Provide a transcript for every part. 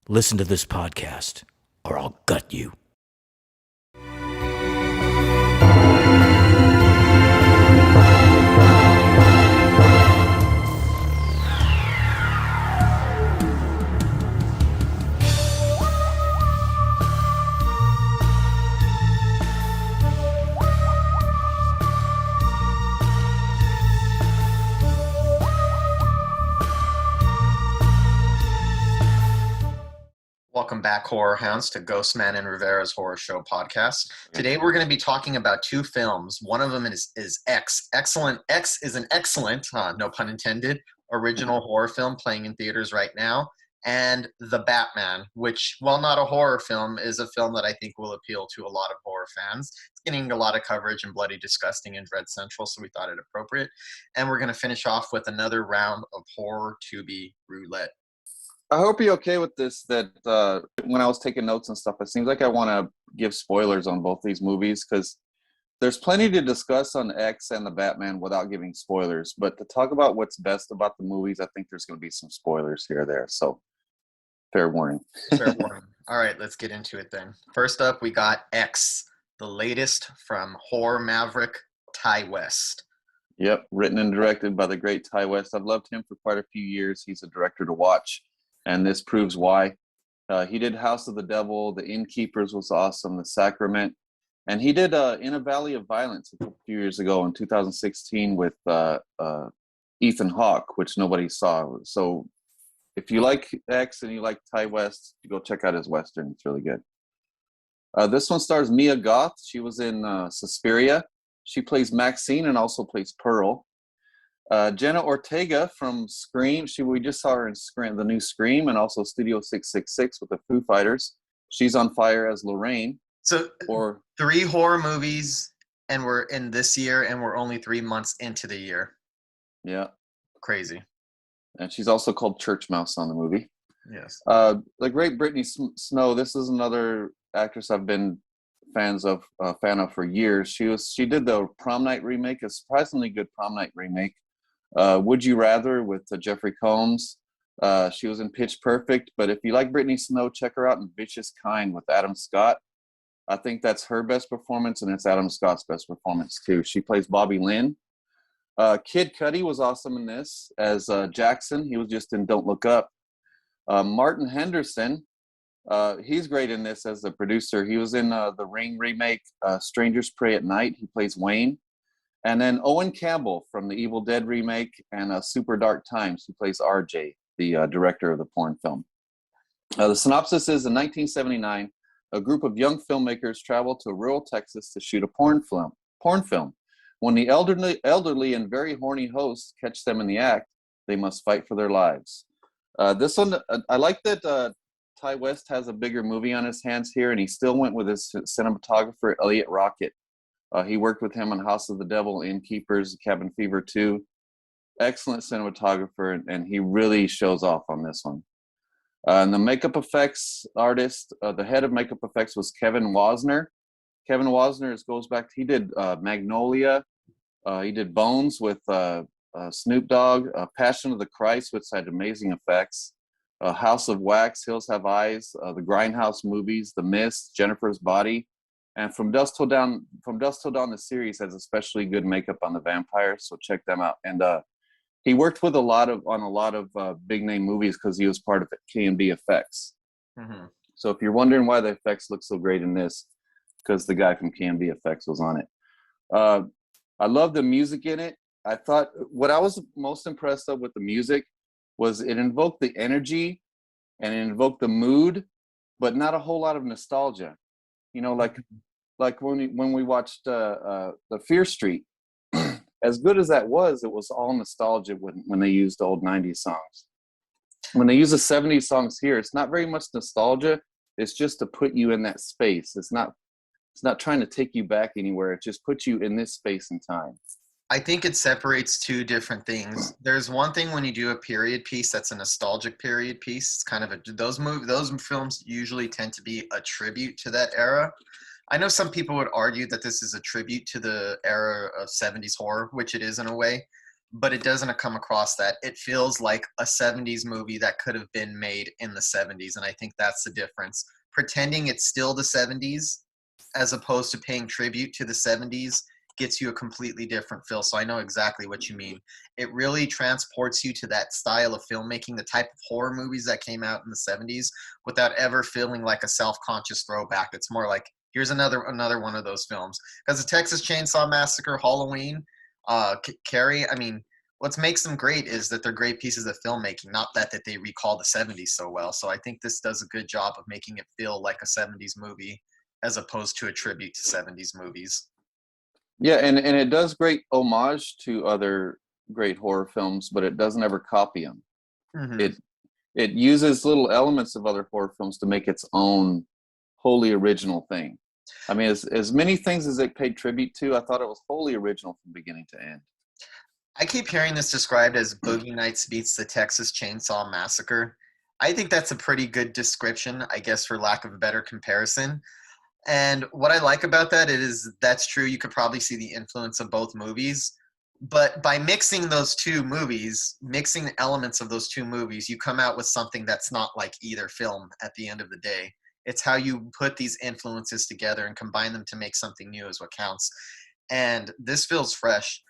listen to this podcast, or I'll gut you. Welcome back, horror hounds, to Ghostman and Rivera's Horror Show podcast. Today we're going to be talking about two films. One of them is X. Excellent. X is an excellent, no pun intended, original horror film playing in theaters right now. And The Batman, which, while not a horror film, is a film that I think will appeal to a lot of horror fans. It's getting a lot of coverage in Bloody Disgusting and Dread Central, so we thought it appropriate. And we're going to finish off with another round of Horror Tubi Roulette. I hope you're okay with this, that when I was taking notes and stuff, it seems like I want to give spoilers on both these movies because there's plenty to discuss on X and The Batman without giving spoilers. But to talk about what's best about the movies, I think there's going to be some spoilers here or there. So, fair warning. Fair warning. All right, let's get into it then. First up, we got X, the latest from horror maverick Ty West. Yep, written and directed by the great Ty West. I've loved him for quite a few years. He's a director to watch. And this proves why. He did House of the Devil, The Innkeepers was awesome, The Sacrament. And he did In a Valley of Violence a few years ago in 2016 with Ethan Hawke, which nobody saw. So if you like X and you like Ty West, go check out his Western. It's really good. This one stars Mia Goth. She was in Suspiria. She plays Maxine and also plays Pearl. Jenna Ortega from Scream. We just saw her in Scream, the new Scream, and also Studio 666 with the Foo Fighters. She's on fire as Lorraine. So 3 horror movies, and we're in this year, and we're only 3 months into the year. Yeah. Crazy. And she's also called Church Mouse on the movie. Yes. The great Brittany Snow. This is another actress I've been fan of for years. She did the Prom Night remake, a surprisingly good Prom Night remake. Would You Rather with Jeffrey Combs. She was in Pitch Perfect, but if you like Brittany Snow, check her out in Vicious Kind with Adam Scott. I think that's her best performance, and it's Adam Scott's best performance too. She plays Bobby Lynn. Kid Cudi was awesome in this as Jackson. He was just in Don't Look Up. Martin Henderson, he's great in this as the producer. He was in the Ring remake, Strangers Pray at Night. He plays Wayne. And then Owen Campbell from the Evil Dead remake and Super Dark Times, who plays RJ, the director of the porn film. The synopsis is, in 1979, a group of young filmmakers travel to rural Texas to shoot a porn film. When the elderly and very horny hosts catch them in the act, they must fight for their lives. This one, I like that Ty West has a bigger movie on his hands here, and he still went with his cinematographer, Elliot Rocket. He worked with him on House of the Devil, Innkeepers, Cabin Fever 2. Excellent cinematographer, and he really shows off on this one. And the makeup effects artist, the head of makeup effects was Kevin Wasner. Kevin Wasner goes back, he did Magnolia. He did Bones with Snoop Dogg, Passion of the Christ, which had amazing effects. House of Wax, Hills Have Eyes, the Grindhouse movies, The Mist, Jennifer's Body. And From Dusk Till Dawn, the series has especially good makeup on the vampires, so check them out. And he worked with on a lot of big name movies because he was part of K&B Effects. Mm-hmm. So if you're wondering why the effects look so great in this, because the guy from K&B Effects was on it. I love the music in it. I thought what I was most impressed with the music was it invoked the energy and it invoked the mood, but not a whole lot of nostalgia. You know, like when we watched the Fear Street, as good as that was, it was all nostalgia when they used old 90s songs. When they use the 70s songs here, it's not very much nostalgia. It's just to put you in that space. It's not trying to take you back anywhere. It just puts you in this space and time. I think it separates two different things. There's one thing when you do a period piece that's a nostalgic period piece. It's kind of those films usually tend to be a tribute to that era. I know some people would argue that this is a tribute to the era of 70s horror, which it is in a way. but it doesn't come across that. It feels like a 70s movie that could have been made in the 70s, and I think that's the difference. Pretending it's still the 70s as opposed to paying tribute to the 70s gets you a completely different feel. So I know exactly what you mean. It really transports you to that style of filmmaking, the type of horror movies that came out in the 70s, without ever feeling like a self-conscious throwback. It's more like, here's another one of those films. Because the Texas Chainsaw Massacre, Halloween, Carrie, I mean, what makes them great is that they're great pieces of filmmaking, not that they recall the 70s so well. So I think this does a good job of making it feel like a 70s movie as opposed to a tribute to 70s movies. Yeah, and it does great homage to other great horror films, but it doesn't ever copy them. Mm-hmm. It uses little elements of other horror films to make its own wholly original thing. I mean, as many things as it paid tribute to, I thought it was wholly original from beginning to end. I keep hearing this described as Boogie Nights meets the Texas Chainsaw Massacre. I think that's a pretty good description, I guess, for lack of a better comparison. And what I like about that is that's true. You could probably see the influence of both movies. But by mixing those two movies, mixing the elements of those two movies, you come out with something that's not like either film at the end of the day. It's how you put these influences together and combine them to make something new is what counts. And this feels fresh.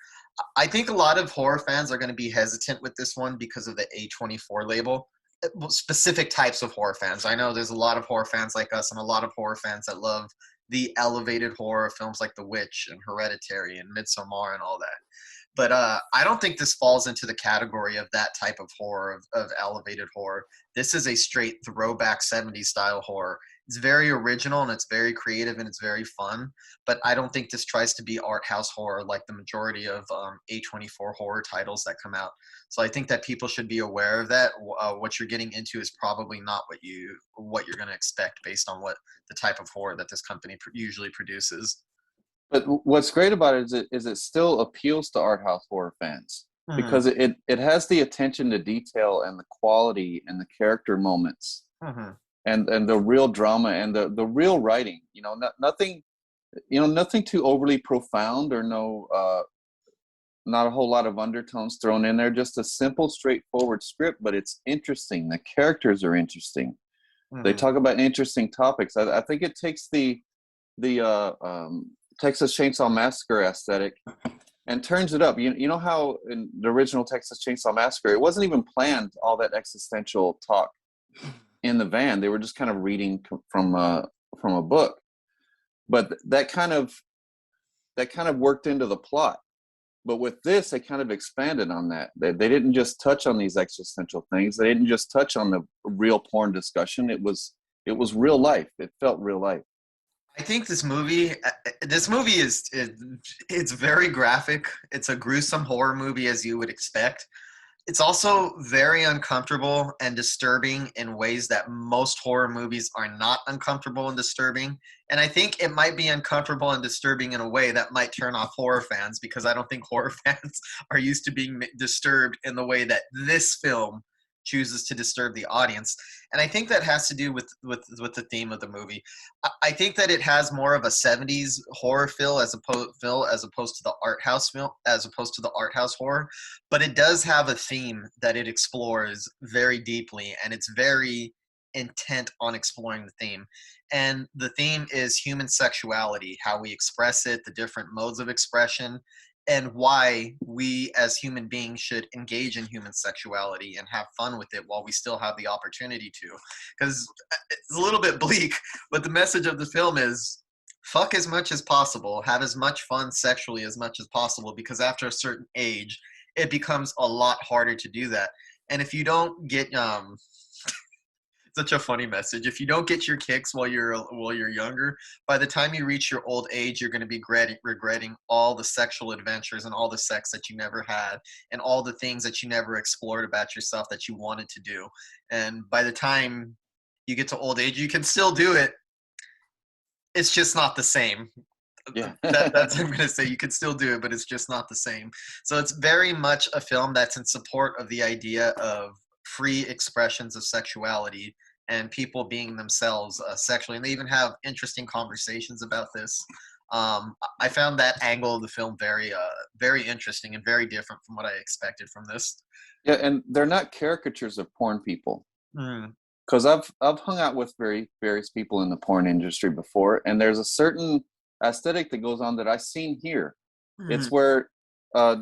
I think a lot of horror fans are going to be hesitant with this one because of the A24 label. Specific types of horror fans. I know there's a lot of horror fans like us and a lot of horror fans that love the elevated horror films like The Witch and Hereditary and Midsommar and all that. But I don't think this falls into the category of that type of horror, of elevated horror. This is a straight throwback 70s style horror. It's very original and it's very creative and it's very fun. But I don't think this tries to be art house horror like the majority of A24 horror titles that come out. So I think that people should be aware of that. What you're getting into is probably not what you're going to expect based on what the type of horror that this company usually produces. But what's great about it is it still appeals to art house horror fans because it has the attention to detail and the quality and the character moments and the real drama and the real writing. You know, nothing too overly profound or not a whole lot of undertones thrown in there. Just a simple, straightforward script, but it's interesting. The characters are interesting. They talk about interesting topics. I think it takes the Texas Chainsaw Massacre aesthetic and turns it up. You know how in the original Texas Chainsaw Massacre, it wasn't even planned, all that existential talk in the van. They were just kind of reading from a book. But that kind of worked into the plot. But with this, they kind of expanded on that. They didn't just touch on these existential things. They didn't just touch on the real porn discussion. It was real life. It felt real life. I think this movie is it's very graphic. It's a gruesome horror movie as you would expect. It's also very uncomfortable and disturbing in ways that most horror movies are not uncomfortable and disturbing. And I think it might be uncomfortable and disturbing in a way that might turn off horror fans because I don't think horror fans are used to being disturbed in the way that this film chooses to disturb the audience. And I think that has to do with the theme of the movie. I think that it has more of a 70s horror feel as opposed to the art house film, as opposed to the art house horror. But it does have a theme that it explores very deeply, and it's very intent on exploring the theme. And the theme is human sexuality, how we express it, the different modes of expression, and why we as human beings should engage in human sexuality and have fun with it while we still have the opportunity to. Because it's a little bit bleak, but the message of the film is fuck as much as possible, have as much fun sexually as much as possible, because after a certain age, it becomes a lot harder to do that. And if you don't get such a funny message. If you don't get your kicks while you're younger, by the time you reach your old age, you're going to be regretting all the sexual adventures and all the sex that you never had and all the things that you never explored about yourself that you wanted to do. And by the time you get to old age, you can still do it. It's just not the same. Yeah. That's what I'm going to say. You can still do it, but it's just not the same. So it's very much a film that's in support of the idea of free expressions of sexuality and people being themselves sexually. And they even have interesting conversations about this. I found that angle of the film very interesting and very different from what I expected from this. Yeah, and they're not caricatures of porn people. Mm. Because I've hung out with various people in the porn industry before, and there's a certain aesthetic that goes on that I've seen here. It's where a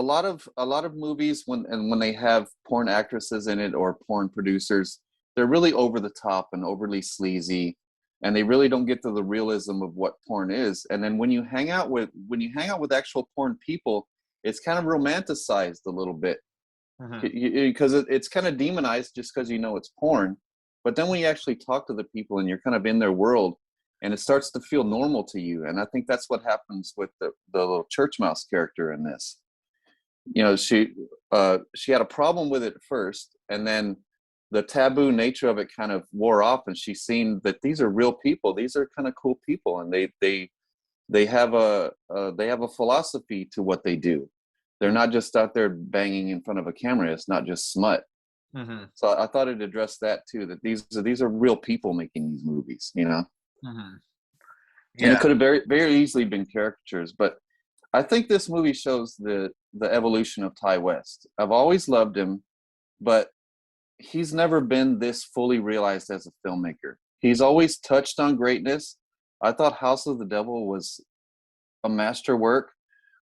lot of movies when they have porn actresses in it or porn producers, they're really over the top and overly sleazy, and they really don't get to the realism of what porn is. And then when you hang out with actual porn people, it's kind of romanticized a little bit, because it's kind of demonized just because it's porn. But then when you actually talk to the people and you're kind of in their world, and it starts to feel normal to you. And I think that's what happens with the little church mouse character in this. She had a problem with it at first, and then the taboo nature of it kind of wore off, and she's seen that these are real people. These are kind of cool people, and they have a philosophy to what they do. They're not just out there banging in front of a camera. It's not just smut. So I thought it addressed that too, that these are real people making these movies, Yeah. And it could have very, very easily been caricatures, but I think this movie shows the evolution of Ty West. I've always loved him, but he's never been this fully realized as a filmmaker. He's always touched on greatness. I thought House of the Devil was a masterwork,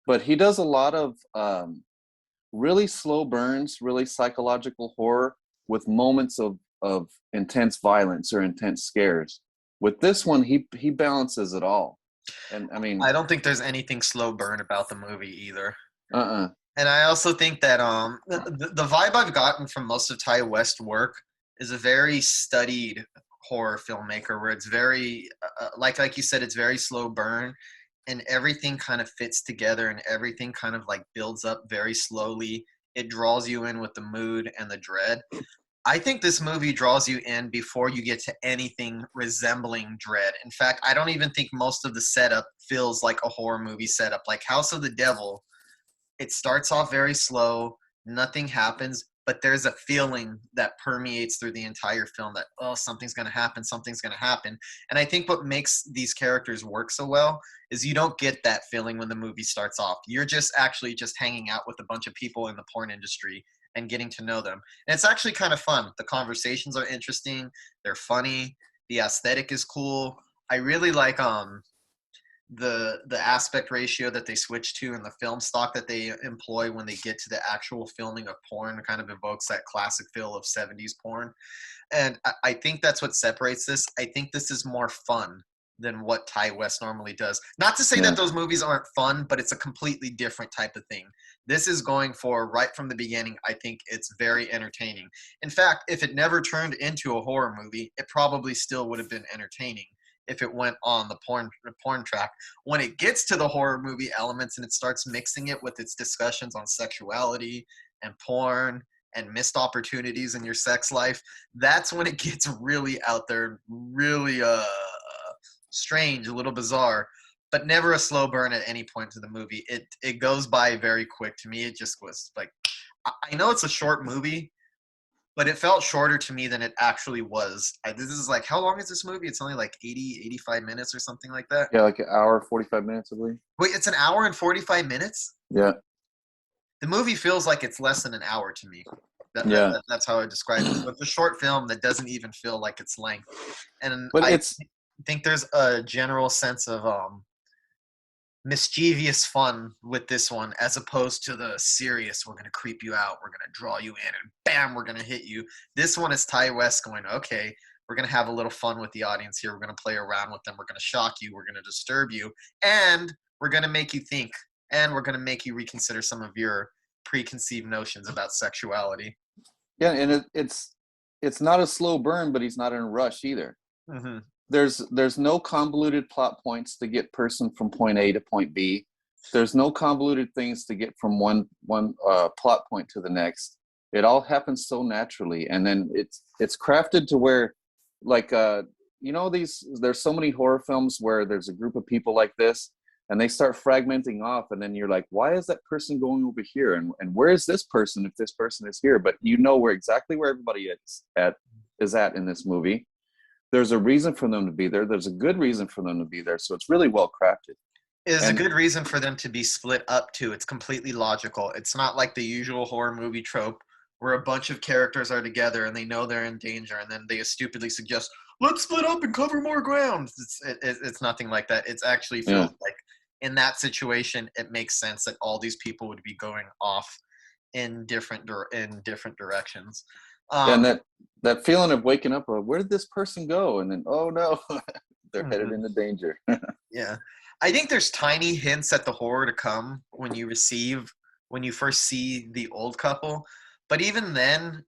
but he does a lot of really slow burns, really psychological horror with moments of intense violence or intense scares. With this one, he balances it all. And I mean, I don't think there's anything slow burn about the movie either. Uh-uh. And I also think that the vibe I've gotten from most of Ty West's work is a very studied horror filmmaker, where it's very like you said, it's very slow burn, and everything kind of fits together, and everything kind of like builds up very slowly. It draws you in with the mood and the dread. I think this movie draws you in before you get to anything resembling dread. In fact, I don't even think most of the setup feels like a horror movie setup. Like House of the Devil, it starts off very slow, nothing happens, but there's a feeling that permeates through the entire film that, oh, something's going to happen. And I think what makes these characters work so well is you don't get that feeling when the movie starts off. You're just actually just hanging out with a bunch of people in the porn industry and getting to know them. And it's actually kind of fun. The conversations are interesting. They're funny. The aesthetic is cool. I really like the aspect ratio that they switch to, and the film stock that they employ when they get to the actual filming of porn kind of evokes that classic feel of 70s porn. And I think that's what separates this. I think this is more fun than what Ty West normally does. Not to say that those movies aren't fun, but it's a completely different type of thing. This is going for, right from the beginning, I think it's very entertaining. In fact, if it never turned into a horror movie, it probably still would have been entertaining if it went on the porn track. When it gets to the horror movie elements and it starts mixing it with its discussions on sexuality and porn and missed opportunities in your sex life, that's when it gets really out there, really strange, a little bizarre, but never a slow burn at any point to the movie. It goes by very quick to me. It just was like, I know it's a short movie, but it felt shorter to me than it actually was. This is like, how long is this movie? It's only like 85 minutes or something like that. Yeah, like an hour, 45 minutes, I believe. Wait, it's an hour and 45 minutes? Yeah. The movie feels like it's less than an hour to me. That's how I describe it. So it's a short film that doesn't even feel like its length. And But I think there's a general sense of mischievous fun with this one, as opposed to the serious, we're going to creep you out, we're going to draw you in, and bam, we're going to hit you. This one is Ty West going, okay, we're going to have a little fun with the audience here. We're going to play around with them. We're going to shock you. We're going to disturb you. And we're going to make you think. And we're going to make you reconsider some of your preconceived notions about sexuality. Yeah, and it's not a slow burn, but he's not in a rush either. There's no convoluted plot points to get person from point A to point B. There's no convoluted things to get from one plot point to the next. It all happens so naturally, and then it's crafted to where, like, there's so many horror films where there's a group of people like this, and they start fragmenting off, and then you're like, why is that person going over here, and where is this person if this person is here? But where exactly where everybody is at in this movie. there's a reason for them to be there. There's a good reason for them to be there. So it's really well crafted. Is a And good reason for them to be split up too. It's completely logical. It's not like the usual horror movie trope where a bunch of characters are together and they know they're in danger and then they stupidly suggest, let's split up and cover more ground. It's nothing like that. It actually feels like in that situation, it makes sense that all these people would be going off in different directions. and that feeling of waking up, where did this person go? And then, oh no, they're headed into danger. Yeah. I think there's tiny hints at the horror to come when you first see the old couple. But even then,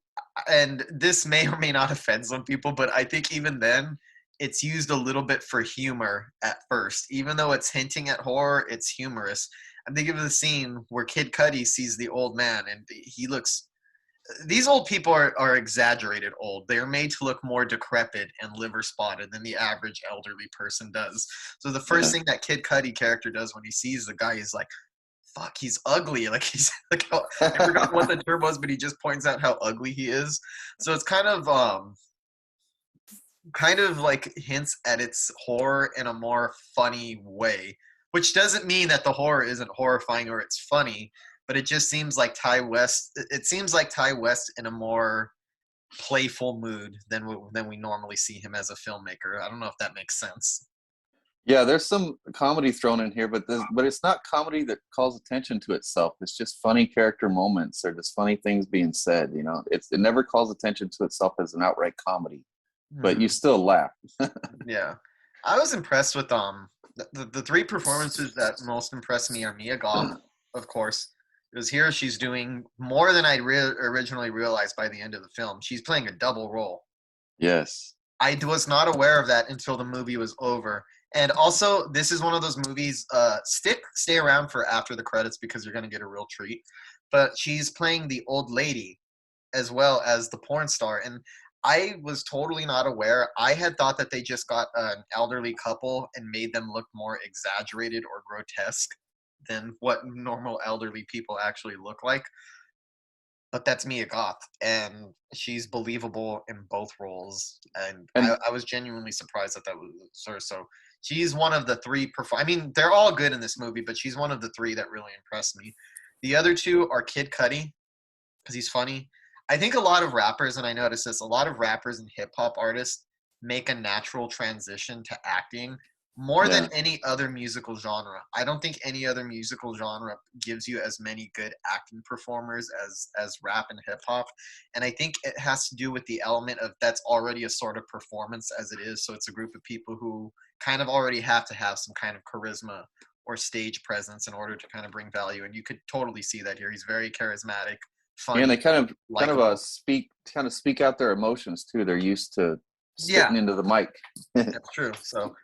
and this may or may not offend some people, but I think even then, it's used a little bit for humor at first. Even though it's hinting at horror, it's humorous. I'm thinking of the scene where Kid Cudi sees the old man, and he looks. These old people are exaggerated old. They are made to look more decrepit and liver spotted than the average elderly person does. So the first thing that Kid Cudi character does when he sees the guy is like, fuck, he's ugly. Like he's like, I forgot what the term was, but he just points out how ugly he is. So it's kind of like hints at its horror in a more funny way, which doesn't mean that the horror isn't horrifying or it's funny, but it just seems like Ty West. It seems like Ty West in a more playful mood than we normally see him as a filmmaker. I don't know if that makes sense. Yeah, there's some comedy thrown in here, but it's not comedy that calls attention to itself. It's just funny character moments or just funny things being said. You know, it never calls attention to itself as an outright comedy, but you still laugh. Yeah, I was impressed with the three performances that most impressed me are Mia Goth, of course. Because here she's doing more than I originally realized by the end of the film. She's playing a double role. Yes. I was not aware of that until the movie was over. And also, this is one of those movies, stay around for after the credits because you're going to get a real treat. But she's playing the old lady as well as the porn star. And I was totally not aware. I had thought that they just got an elderly couple and made them look more exaggerated or grotesque than what normal elderly people actually look like. But that's Mia Goth, and she's believable in both roles. And I was genuinely surprised that was her. So she's one of the three. I mean, they're all good in this movie, but she's one of the three that really impressed me. The other two are Kid Cudi, because he's funny. I think a lot of rappers, and I noticed this, a lot of rappers and hip hop artists make a natural transition to acting more than any other musical genre. I don't think any other musical genre gives you as many good acting performers as rap and hip hop. And I think it has to do with the element of that's already a sort of performance as it is. So it's a group of people who kind of already have to have some kind of charisma or stage presence in order to kind of bring value. And you could totally see that here. He's very charismatic, funny. And they kind of speak out their emotions too. They're used to spitting into the mic. That's true. So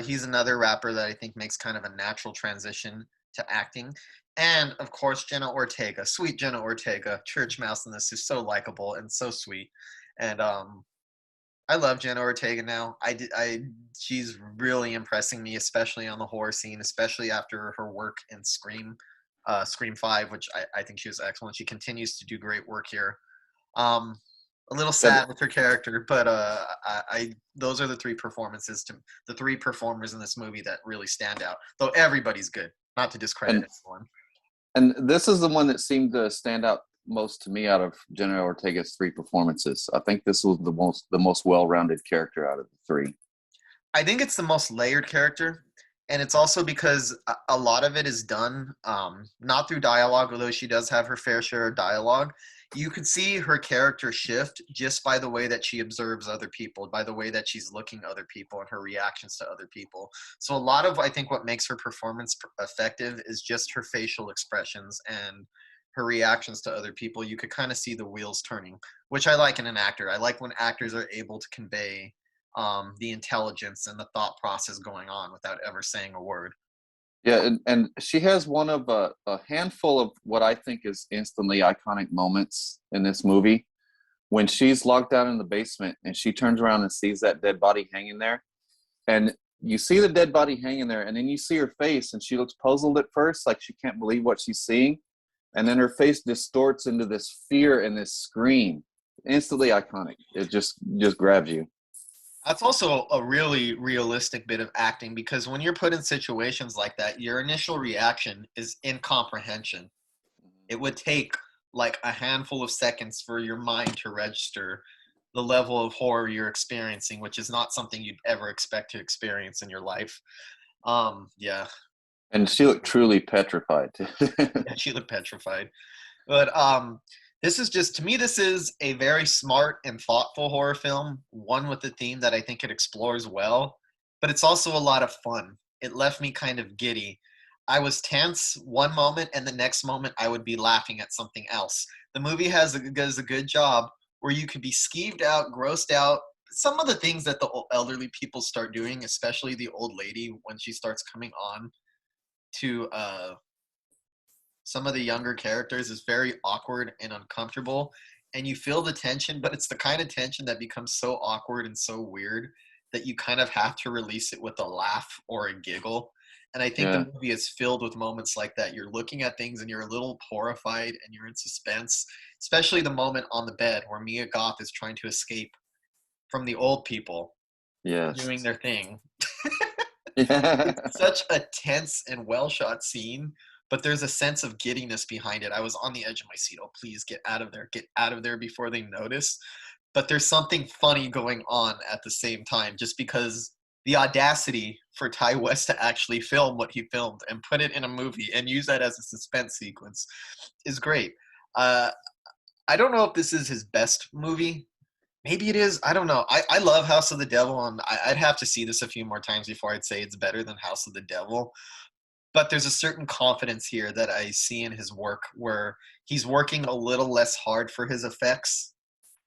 he's another rapper that I think makes kind of a natural transition to acting. And of course, Jenna Ortega, sweet Jenna Ortega, church mouse in this, is so likable and so sweet. And I love Jenna Ortega now. She's really impressing me, especially on the horror scene, especially after her work in Scream 5, which I think she was excellent. She continues to do great work here. A little sad with her character, but those are the three performers in this movie that really stand out. Though everybody's good, not to discredit anyone. And this is the one that seemed to stand out most to me out of Jenna Ortega's three performances. I think this was the most well-rounded character out of the three. I think it's the most layered character, and it's also because a lot of it is done not through dialogue, although she does have her fair share of dialogue. You could see her character shift just by the way that she observes other people, by the way that she's looking at other people and her reactions to other people. So a lot of, I think, what makes her performance effective is just her facial expressions and her reactions to other people. You could kind of see the wheels turning, which I like in an actor. I like when actors are able to convey the intelligence and the thought process going on without ever saying a word. Yeah, and she has one of a handful of what I think is instantly iconic moments in this movie. When she's locked down in the basement and she turns around and sees that dead body hanging there. And you see the dead body hanging there, and then you see her face, and she looks puzzled at first, like she can't believe what she's seeing. And then her face distorts into this fear and this scream. Instantly iconic. It just grabs you. That's also a really realistic bit of acting, because when you're put in situations like that, your initial reaction is incomprehension. It would take like a handful of seconds for your mind to register the level of horror you're experiencing, which is not something you'd ever expect to experience in your life. Yeah, And she looked truly petrified. yeah, she looked petrified. But this is just, to me, this is a very smart and thoughtful horror film, one with a theme that I think it explores well, but it's also a lot of fun. It left me kind of giddy. I was tense one moment, and the next moment I would be laughing at something else. The movie does a good job where you could be skeeved out, grossed out. Some of the things that the elderly people start doing, especially the old lady when she starts coming on to some of the younger characters, is very awkward and uncomfortable, and you feel the tension, but it's the kind of tension that becomes so awkward and so weird that you kind of have to release it with a laugh or a giggle. And I think Yeah. the movie is filled with moments like that. You're looking at things and you're a little horrified and you're in suspense, especially the moment on the bed where Mia Goth is trying to escape from the old people Yes. doing their thing. Yeah. It's such a tense and well shot scene, but there's a sense of giddiness behind it. I was on the edge of my seat. Oh, please get out of there before they notice. But there's something funny going on at the same time, just because the audacity for Ty West to actually film what he filmed and put it in a movie and use that as a suspense sequence is great. Uh, I don't know if this is his best movie. Maybe it is. I don't know. I love House of the Devil, and I'd have to see this a few more times before I'd say it's better than House of the Devil. But there's a certain confidence here that I see in his work where he's working a little less hard for his effects,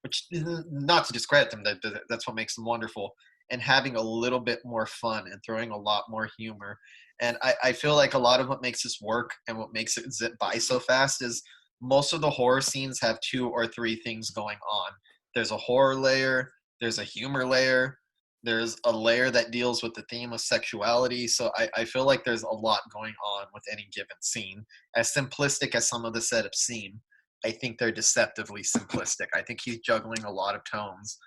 which, not to discredit them, that's what makes them wonderful, and having a little bit more fun and throwing a lot more humor. And I feel like a lot of what makes this work and what makes it zip by so fast is most of the horror scenes have two or three things going on. There's a horror layer, there's a humor layer, there's a layer that deals with the theme of sexuality. So I feel like there's a lot going on with any given scene. As simplistic as some of the setups seem, I think they're deceptively simplistic. I think he's juggling a lot of tones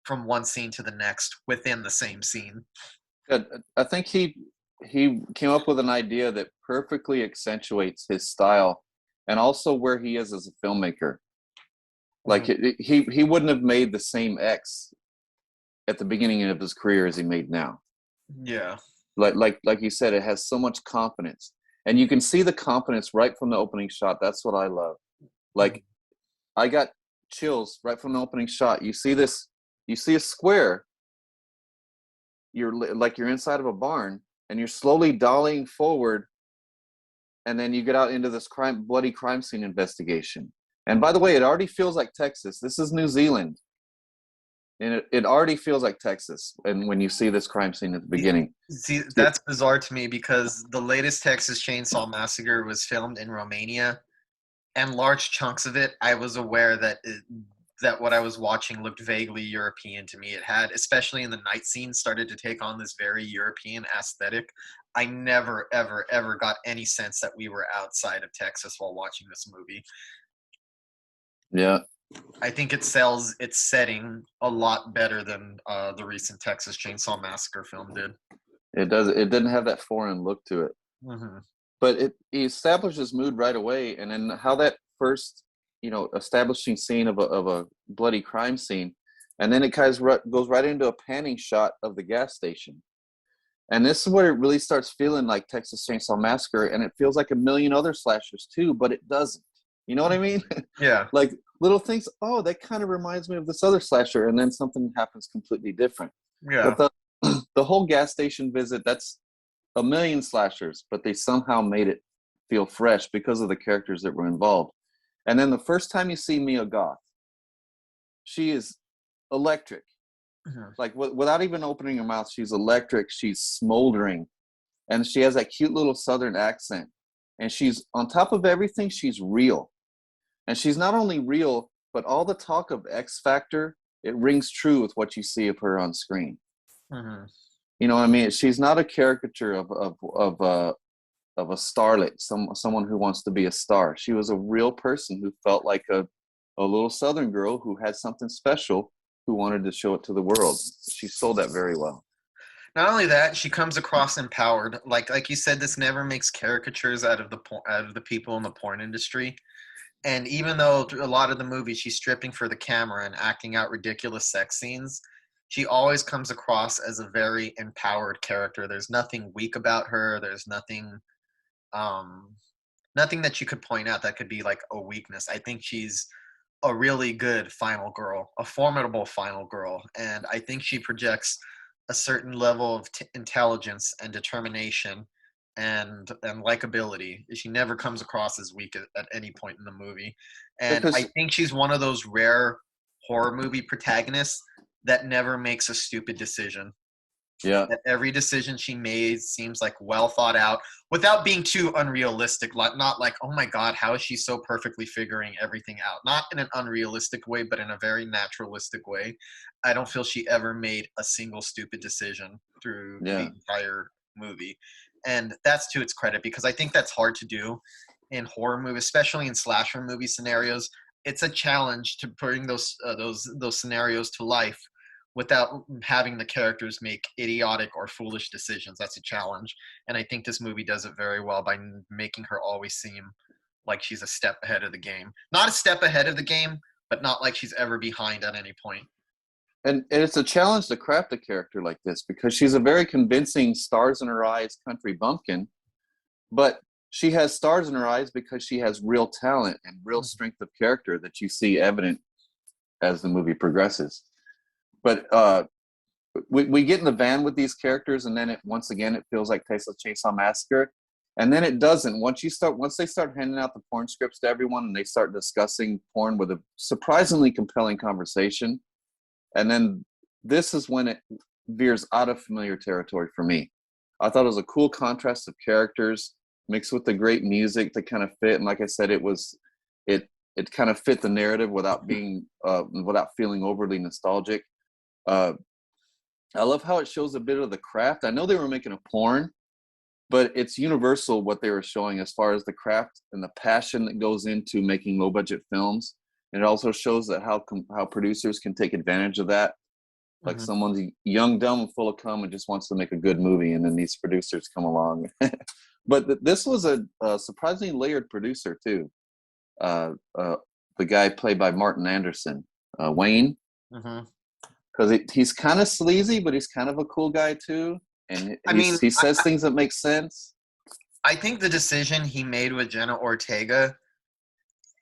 from one scene to the next within the same scene. Good. I think he came up with an idea that perfectly accentuates his style and also where he is as a filmmaker. Like he wouldn't have made the same X at the beginning of his career as he made now. Yeah. Like you said, it has so much confidence, and you can see the confidence right from the opening shot. That's what I love. Like I got chills right from the opening shot. You see this, you see a square. You're inside of a barn, and you're slowly dollying forward, and then you get out into this bloody crime scene investigation. And by the way, it already feels like Texas. This is New Zealand, and it already feels like Texas. And when you see this crime scene at the beginning, See, that's bizarre to me because the latest Texas Chainsaw Massacre was filmed in Romania, and large chunks of it, I was aware that that what I was watching looked vaguely European to me. It had, especially in the night scene, started to take on this very European aesthetic. I never, ever, ever got any sense that we were outside of Texas while watching this movie. yeah, I think it sells its setting a lot better than the recent Texas Chainsaw Massacre film did. it does. It didn't have that foreign look to it. Mm-hmm. But he establishes mood right away, and then how that first, establishing scene of a bloody crime scene, and then it goes right into a panning shot of the gas station, and this is where it really starts feeling like Texas Chainsaw Massacre, and it feels like a million other slashers too, but it doesn't. You know what I mean? Yeah. Like little things. Oh, that kind of reminds me of this other slasher, and then something happens completely different. Yeah. But the whole gas station visit, that's a million slashers, but they somehow made it feel fresh because of the characters that were involved. And then the first time you see Mia Goth, she is electric. Mm-hmm. Like without even opening her mouth, she's electric. She's smoldering, and she has that cute little Southern accent. And she's, on top of everything, she's real. And she's not only real, but all the talk of X Factor, it rings true with what you see of her on screen. Mm-hmm. You know what I mean? She's not a caricature of a starlet, someone who wants to be a star. She was a real person who felt like a little Southern girl who had something special, who wanted to show it to the world. She sold that very well. Not only that, she comes across empowered. Like you said, this never makes caricatures out of the people in the porn industry. And even though a lot of the movie she's stripping for the camera and acting out ridiculous sex scenes, she always comes across as a very empowered character. There's nothing weak about her. There's um, nothing that you could point out that could be like a weakness. I think she's a really good final girl, a formidable final girl, and I think she projects a certain level of intelligence and determination and likability. She never comes across as weak at any point in the movie, and Because I think she's one of those rare horror movie protagonists that never makes a stupid decision. yeah, That every decision she made seems like well thought out without being too unrealistic. Not like, oh my God, how is she so perfectly figuring everything out? Not in an unrealistic way, but in a very naturalistic way. I don't feel she ever made a single stupid decision through the yeah. entire movie. And that's to its credit, because I think that's hard to do in horror movies, especially in slasher movie scenarios. It's a challenge to bring those scenarios to life without having the characters make idiotic or foolish decisions. That's a challenge. And I think this movie does it very well by making her always seem like she's a step ahead of the game. Not a step ahead of the game, but not like she's ever behind at any point. And it's a challenge to craft a character like this because she's a very convincing stars in her eyes country bumpkin, but she has stars in her eyes because she has real talent and real strength of character that you see evident as the movie progresses. But we get in the van with these characters, and then once again it feels like Texas Chainsaw Massacre, and then it doesn't. Once they start handing out the porn scripts to everyone, and they start discussing porn with a surprisingly compelling conversation, and then this is when it veers out of familiar territory for me. I thought it was a cool contrast of characters mixed with the great music that kind of fit, and like I said, it kind of fit the narrative without being without feeling overly nostalgic. I love how it shows a bit of the craft. I know they were making a porn, but it's universal what they were showing as far as the craft and the passion that goes into making low budget films. And it also shows that how producers can take advantage of that. Like someone's young, dumb, and full of cum and just wants to make a good movie, and then these producers come along. But this was a surprisingly layered producer too. The guy played by Martin Anderson, Wayne. Because he's kind of sleazy, but he's kind of a cool guy too, and he says things that make sense. I think the decision he made with Jenna Ortega,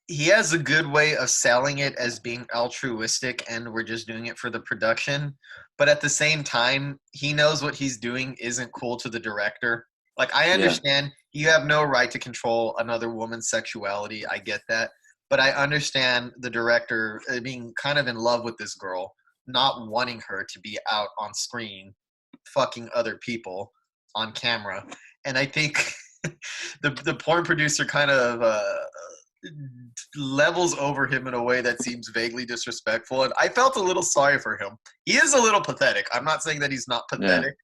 he has a good way of selling it as being altruistic and we're just doing it for the production. But at the same time, he knows what he's doing isn't cool to the director. Like, I understand you have no right to control another woman's sexuality. I get that. But I understand the director being kind of in love with this girl, not wanting her to be out on screen fucking other people on camera. And I think the porn producer kind of levels over him in a way that seems vaguely disrespectful, and I felt a little sorry for him. He is a little pathetic. I'm not saying that he's not pathetic,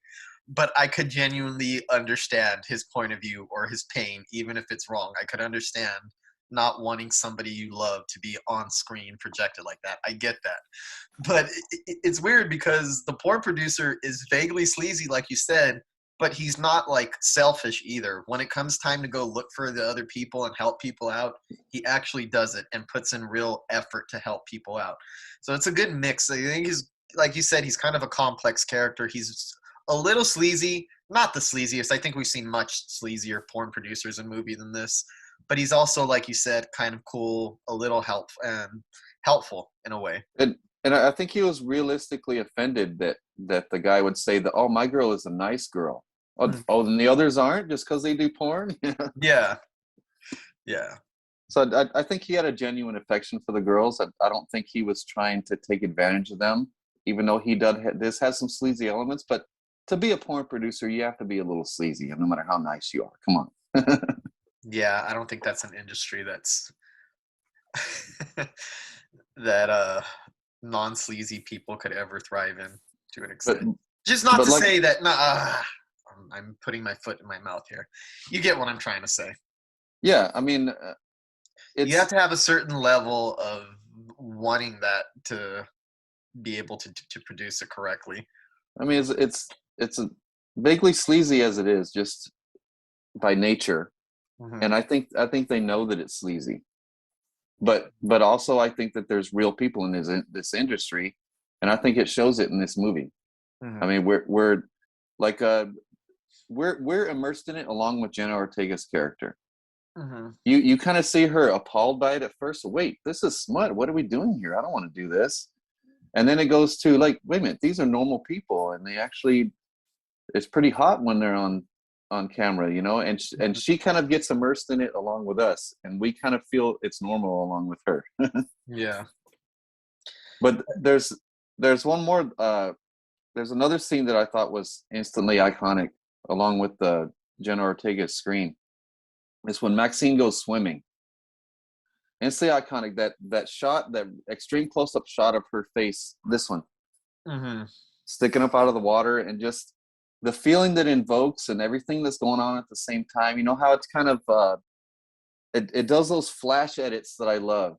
but I could genuinely understand his point of view or his pain, even if it's wrong. I could understand not wanting somebody you love to be on screen projected like that. I get that. But it's weird because the porn producer is vaguely sleazy, like you said, but he's not like selfish either. When it comes time to go look for the other people and help people out, he actually does it and puts in real effort to help people out. So it's a good mix. I think he's, like you said, he's kind of a complex character. He's a little sleazy, not the sleaziest. I think we've seen much sleazier porn producers in movies than this. But he's also, like you said, kind of cool, a little helpful in a way. And I think he was realistically offended that the guy would say that, oh, my girl is a nice girl. Oh, and the others aren't just because they do porn? Yeah. So I think he had a genuine affection for the girls. I don't think he was trying to take advantage of them, even though this has some sleazy elements. But to be a porn producer, you have to be a little sleazy, no matter how nice you are. Come on. Yeah, I don't think that's an industry that's that non-sleazy people could ever thrive in to an extent. Just not to say that I'm putting my foot in my mouth here. You get what I'm trying to say. Yeah, I mean, you have to have a certain level of wanting that to be able to produce it correctly. I mean, it's a vaguely sleazy as it is, just by nature, Mhm. and I think they know that it's sleazy, but also I think that there's real people in this industry, and I think it shows it in this movie. I Mhm. mean, we're like we're immersed in it along with Jenna Ortega's character. Mhm. You kind of see her appalled by it at first. Wait, this is smut. What are we doing here? I don't want to do this. And then it goes to like, wait a minute, these are normal people, and they actually, it's pretty hot when they're on camera, you know. And and Mhm. she kind of gets immersed in it along with us, and we kind of feel it's normal along with her. Yeah. But there's one more. There's another scene that I thought was instantly iconic, along with the Jenna Ortega's scream. It's when Maxine goes swimming. Instantly iconic. That shot, that extreme close up shot of her face. This one Mhm. sticking up out of the water, and just the feeling that invokes and everything that's going on at the same time. You know how it's kind of it does those flash edits that I love.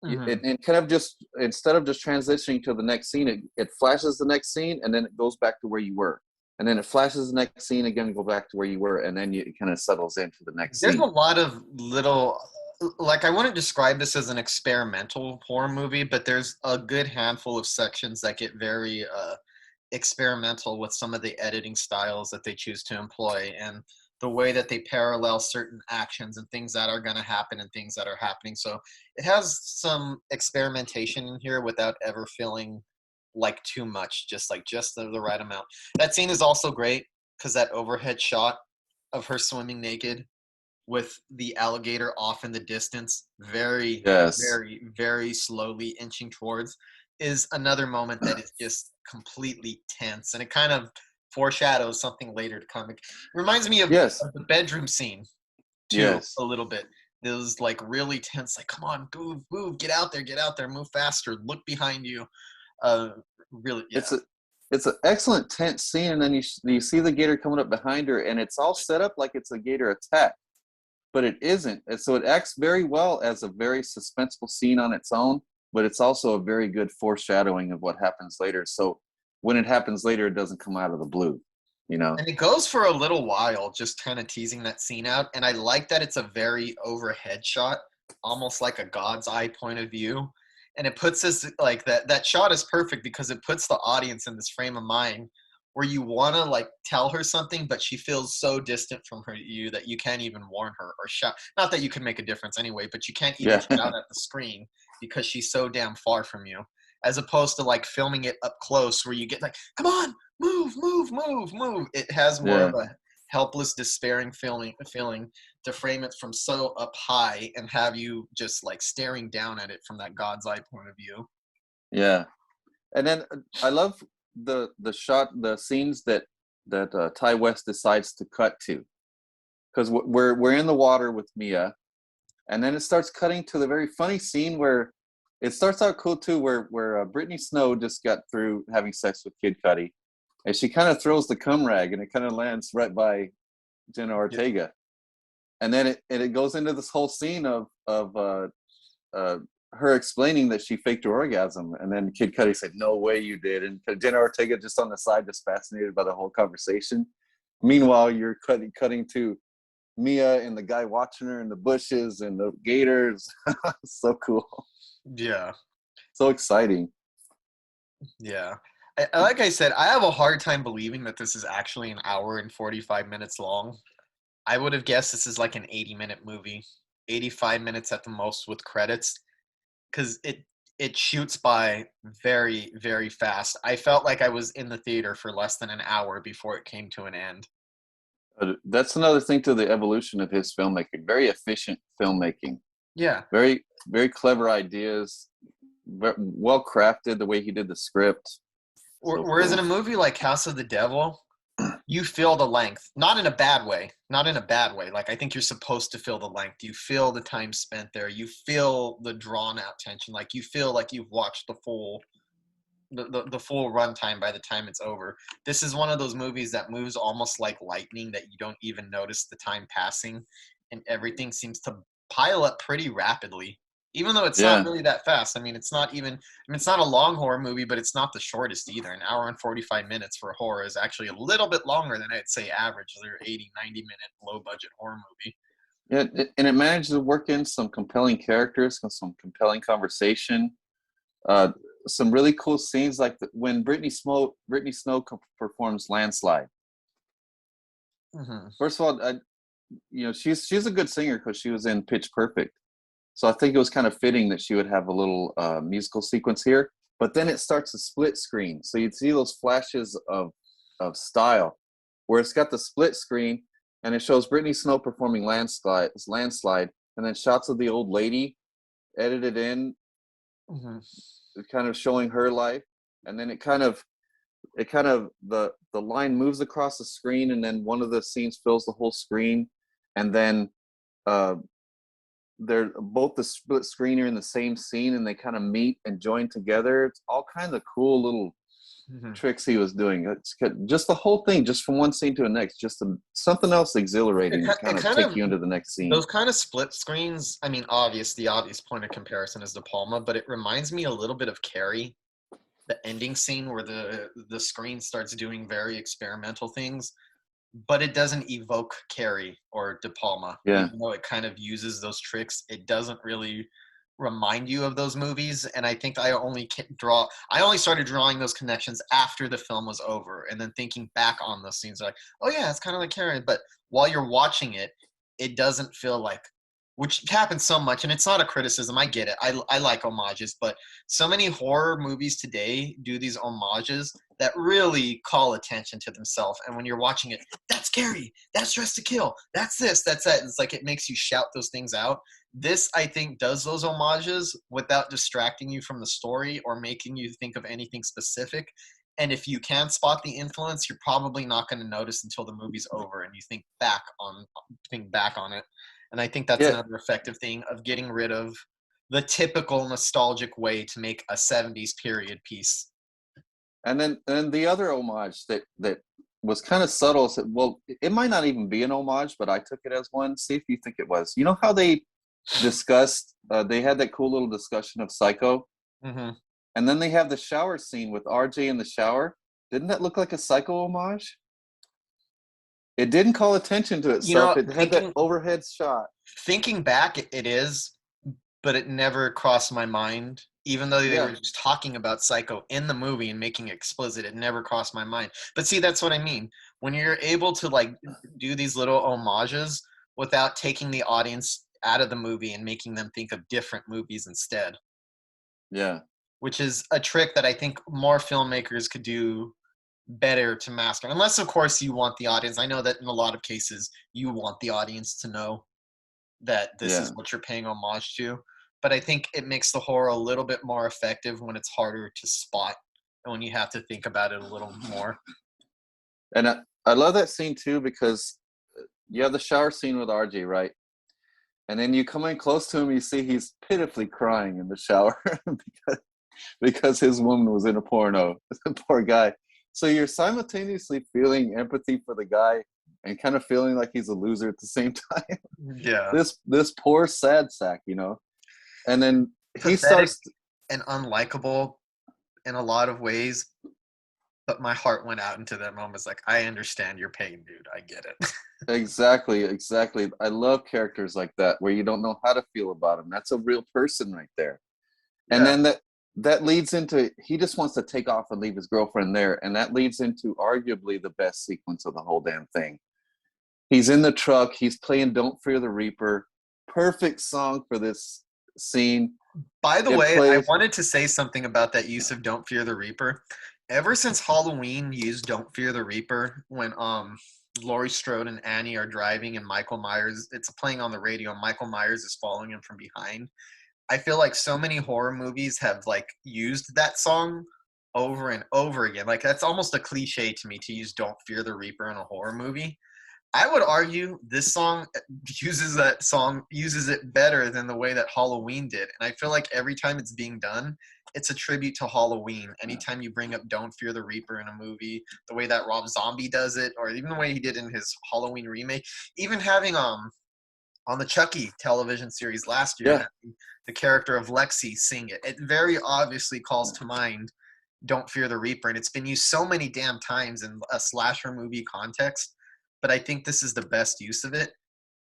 Mhm. It kind of just, instead of just transitioning to the next scene, it flashes the next scene, and then it goes back to where you were, and then it flashes the next scene again and go back to where you were, and then it kind of settles into the next There's a scene. lot of little, like, I wouldn't describe this as an experimental horror movie, but there's a good handful of sections that get very experimental with some of the editing styles that they choose to employ, and the way that they parallel certain actions and things that are going to happen and things that are happening. So it has some experimentation in here without ever feeling like too much, just the right amount. That scene is also great because that overhead shot of her swimming naked with the alligator off in the distance, very, Yes. very, very slowly inching towards, is another moment that is just completely tense. And it kind of foreshadows something later to come. It reminds me Yes. of the bedroom scene, too, a Yes. little bit. It was like really tense, like, come on, move, move, get out there, move faster, look behind you. Uh, really, yeah. It's an excellent tense scene, and then you see the gator coming up behind her, and it's all set up like it's a gator attack, but it isn't. And so it acts very well as a very suspenseful scene on its own, but it's also a very good foreshadowing of what happens later. So when it happens later, it doesn't come out of the blue, you know? And it goes for a little while, just kind of teasing that scene out. And I like that it's a very overhead shot, almost like a God's eye point of view. And it puts us like that shot is perfect because it puts the audience in this frame of mind where you want to like tell her something, but she feels so distant from you that you can't even warn her or shout. Not that you can make a difference anyway, but you can't even Yeah. shout at the screen because she's so damn far from you. As opposed to like filming it up close where you get like, come on, move, move, move, move. It has more Yeah. of a helpless, despairing feeling to frame it from so up high and have you just like staring down at it from that God's eye point of view. Yeah. And then I love the scenes that Ty West decides to cut to, because we're in the water with Mia, and then it starts cutting to the very funny scene where it starts out cool too, where Brittany Snow just got through having sex with Kid Cudi, and she kind of throws the cum rag, and it kind of lands right by Jenna Yeah. Ortega, and then it goes into this whole scene of uh, her explaining that she faked her orgasm, and then Kid Cudi said, "No way you did," and Jenna Ortega just on the side, just fascinated by the whole conversation. Meanwhile, you're cutting to Mia and the guy watching her in the bushes and the gators. So cool, Yeah. so exciting. Yeah. Like I said, I have a hard time believing that this is actually an hour and 45 minutes long. I would have guessed this is like an 80-minute movie, 85 minutes at the most with credits, because it shoots by very, very fast. I felt like I was in the theater for less than an hour before it came to an end. That's another thing to the evolution of his filmmaking. Very efficient filmmaking. Yeah. Very, very clever ideas. Well crafted the way he did the script. So Whereas in cool. a movie like House of the Devil, you feel the length, not in a bad way, not in a bad way. Like I think you're supposed to feel the length. You feel the time spent there. You feel the drawn out tension. Like you feel like you've watched the full runtime by the time it's over. This is one of those movies that moves almost like lightning that you don't even notice the time passing, and everything seems to pile up pretty rapidly. even though it's not Yeah. really that fast. I mean, it's not even, I mean, it's not a long horror movie, but it's not the shortest either. An hour and 45 minutes for horror is actually a little bit longer than I'd say average. They're 80, 90-minute low budget horror movie. Yeah, and it managed to work in some compelling characters and some compelling conversation. Uh, some really cool scenes, like when Brittany Snow performs "Landslide." Mm-hmm. First of all, she's a good singer because she was in Pitch Perfect, so I think it was kind of fitting that she would have a little musical sequence here. But then it starts a split screen, so you'd see those flashes of style, where it's got the split screen, and it shows Brittany Snow performing landslide, and then shots of the old lady edited in, Mm-hmm. kind of showing her life, and then it kind of the line moves across the screen, and then one of the scenes fills the whole screen, and then uh, they're both the split screen are in the same scene, and they kind of meet and join together. It's all kinds of cool little Mm-hmm. tricks he was doing. It's just the whole thing, just from one scene to the next, just something else exhilarating to kind of take you into the next scene. Those kind of split screens, I mean, the obvious point of comparison is De Palma, but it reminds me a little bit of Carrie, the ending scene where the screen starts doing very experimental things, but it doesn't evoke Carrie or De Palma. Yeah. Even though it kind of uses those tricks, it doesn't really remind you of those movies. And I think I only started drawing those connections after the film was over, and then thinking back on those scenes, like, oh yeah, it's kind of like Carrie. But while you're watching it, it doesn't feel like, which happens so much, and it's not a criticism. I get it. I like homages, but so many horror movies today do these homages that really call attention to themselves. And when you're watching it, that's scary, that's Dressed to Kill, that's this, that's that. It's like it makes you shout those things out. This, I think, does those homages without distracting you from the story or making you think of anything specific. And if you can spot the influence, you're probably not going to notice until the movie's over and you think back on it. And I think that's Yeah. another effective thing of getting rid of the typical nostalgic way to make a 70s period piece. And then the other homage that was kind of subtle said, well, it might not even be an homage, but I took it as one. See if you think it was. You know how they discussed, they had that cool little discussion of Psycho, Mm-hmm. and then they have the shower scene with RJ in the shower. Didn't that look like a Psycho homage? It didn't call attention to itself. It had that overhead shot. Thinking back, it is, but it never crossed my mind. Even though they were just talking about Psycho in the movie and making it explicit, it never crossed my mind. But see, that's what I mean. When you're able to like do these little homages without taking the audience out of the movie and making them think of different movies instead. Yeah. Which is a trick that I think more filmmakers could do better to master. Unless, of course, you want the audience. I know that in a lot of cases, you want the audience to know that this is what you're paying homage to. But I think it makes the horror a little bit more effective when it's harder to spot and when you have to think about it a little more. And I love that scene too, because you have the shower scene with RJ, right? And then you come in close to him, you see he's pitifully crying in the shower because his woman was in a porno. Poor guy. So you're simultaneously feeling empathy for the guy and kind of feeling like he's a loser at the same time. Yeah. This poor sad sack, you know. And then he Pathetic starts and unlikable in a lot of ways, but my heart went out into that moment. It's like, I understand your pain, dude. I get it. Exactly. I love characters like that where you don't know how to feel about him. That's a real person right there. Yeah. And then that leads into, he just wants to take off and leave his girlfriend there, and that leads into arguably the best sequence of the whole damn thing. He's in the truck, he's playing Don't Fear the Reaper. Perfect song for this scene. By the way, I wanted to say something about that use of Don't Fear the Reaper. Ever since Halloween used Don't Fear the Reaper, when Laurie Strode and Annie are driving and Michael Myers, it's playing on the radio, and Michael Myers is following him from behind. I feel like so many horror movies have like used that song over and over again. Like that's almost a cliche to me to use Don't Fear the Reaper in a horror movie. I would argue this song uses it better than the way that Halloween did. And I feel like every time it's being done, it's a tribute to Halloween. Anytime you bring up Don't Fear the Reaper in a movie, the way that Rob Zombie does it, or even the way he did in his Halloween remake, even having on the Chucky television series last year, Yeah. having the character of Lexi sing it. It very obviously calls to mind Don't Fear the Reaper, and it's been used so many damn times in a slasher movie context, but I think this is the best use of it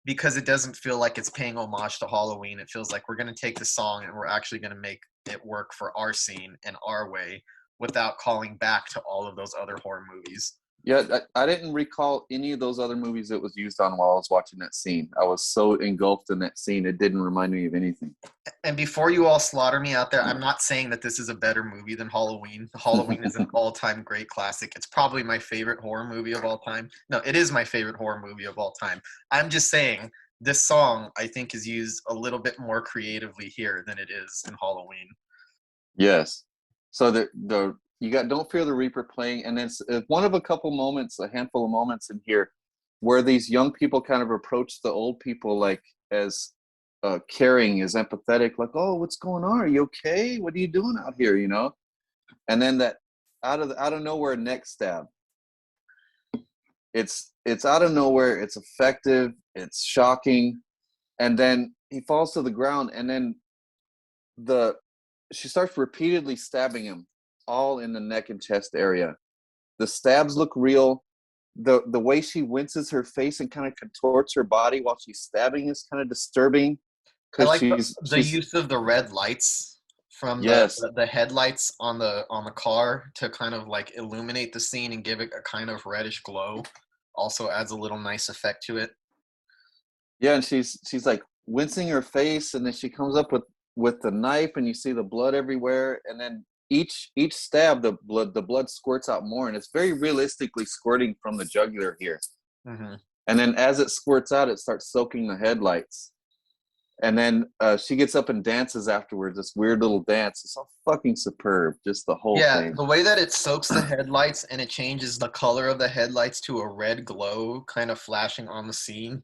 because it doesn't feel like it's paying homage to Halloween. It feels like we're going to take the song and we're actually going to make it work for our scene and our way without calling back to all of those other horror movies. Yeah, I didn't recall any of those other movies that was used on while I was watching that scene. I was so engulfed in that scene, it didn't remind me of anything. And before you all slaughter me out there, I'm not saying that this is a better movie than Halloween. Halloween is an all-time great classic. It's probably my favorite horror movie of all time. No, it is my favorite horror movie of all time. I'm just saying this song, I think, is used a little bit more creatively here than it is in Halloween. Yes. So the you got Don't Fear the Reaper playing, and it's one of a couple moments, a handful of moments in here where these young people kind of approach the old people like as caring, as empathetic, like, oh, what's going on? Are you okay? What are you doing out here? You know? And then that out of nowhere neck stab. It's out of nowhere. It's effective. It's shocking. And then he falls to the ground, and then she starts repeatedly stabbing him, all in the neck and chest area. The stabs look real. The way she winces her face and kind of contorts her body while she's stabbing is kind of disturbing. I like she's the use of the red lights from yes, the headlights on the car to kind of like illuminate the scene and give it a kind of reddish glow. Also adds a little nice effect to it. yeah, and she's like wincing her face, and then she comes up with the knife, and you see the blood everywhere, and then each stab, the blood squirts out more, and it's very realistically squirting from the jugular here. Mm-hmm. And then as it squirts out, it starts soaking the headlights. And then she gets up and dances afterwards, this weird little dance. It's all fucking superb, just the whole thing. The way that it soaks the headlights and it changes the color of the headlights to a red glow kind of flashing on the scene.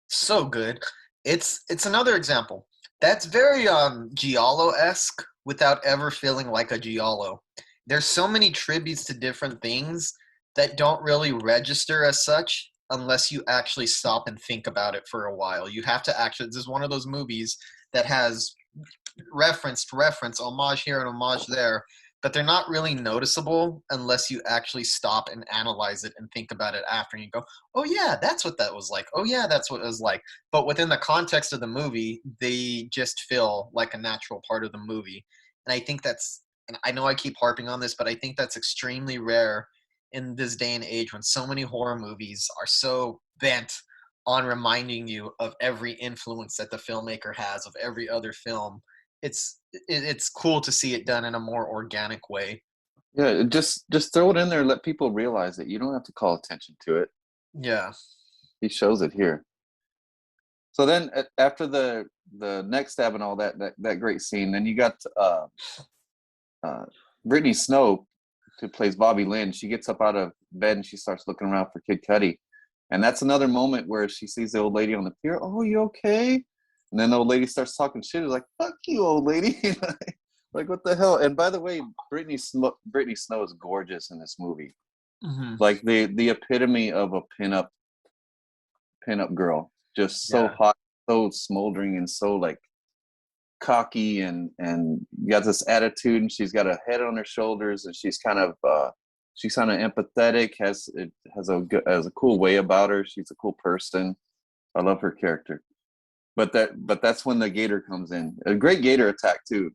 So good. It's another example. That's very Giallo-esque without ever feeling like a Giallo. There's so many tributes to different things that don't really register as such unless you actually stop and think about it for a while. You have to actually, this is one of those movies that has reference, homage here and homage there, but they're not really noticeable unless you actually stop and analyze it and think about it after, and you go, oh yeah, that's what that was like. Oh yeah, that's what it was like. But within the context of the movie, they just feel like a natural part of the movie. And I think that's, and I know I keep harping on this, but I think that's extremely rare in this day and age when so many horror movies are so bent on reminding you of every influence that the filmmaker has, of every other film. It's cool to see it done in a more organic way. Yeah, just throw it in there and let people realize it. You don't have to call attention to it. Yeah. He shows it here. So then after the neck stab and all that great scene, then you got Brittany Snow, who plays Bobby Lynn. She gets up out of bed and she starts looking around for Kid Cudi. And that's another moment where she sees the old lady on the pier. Oh, you okay? And then the old lady starts talking shit. Like, fuck you, old lady. Like, what the hell? And by the way, Brittany Snow is gorgeous in this movie. Mm-hmm. Like the epitome of a pinup girl. Just so hot, so smoldering, and so like cocky, and got this attitude, and she's got a head on her shoulders, and she's kind of empathetic, has a cool way about her. She's a cool person. I love her character. But that's when the gator comes in. A great gator attack too.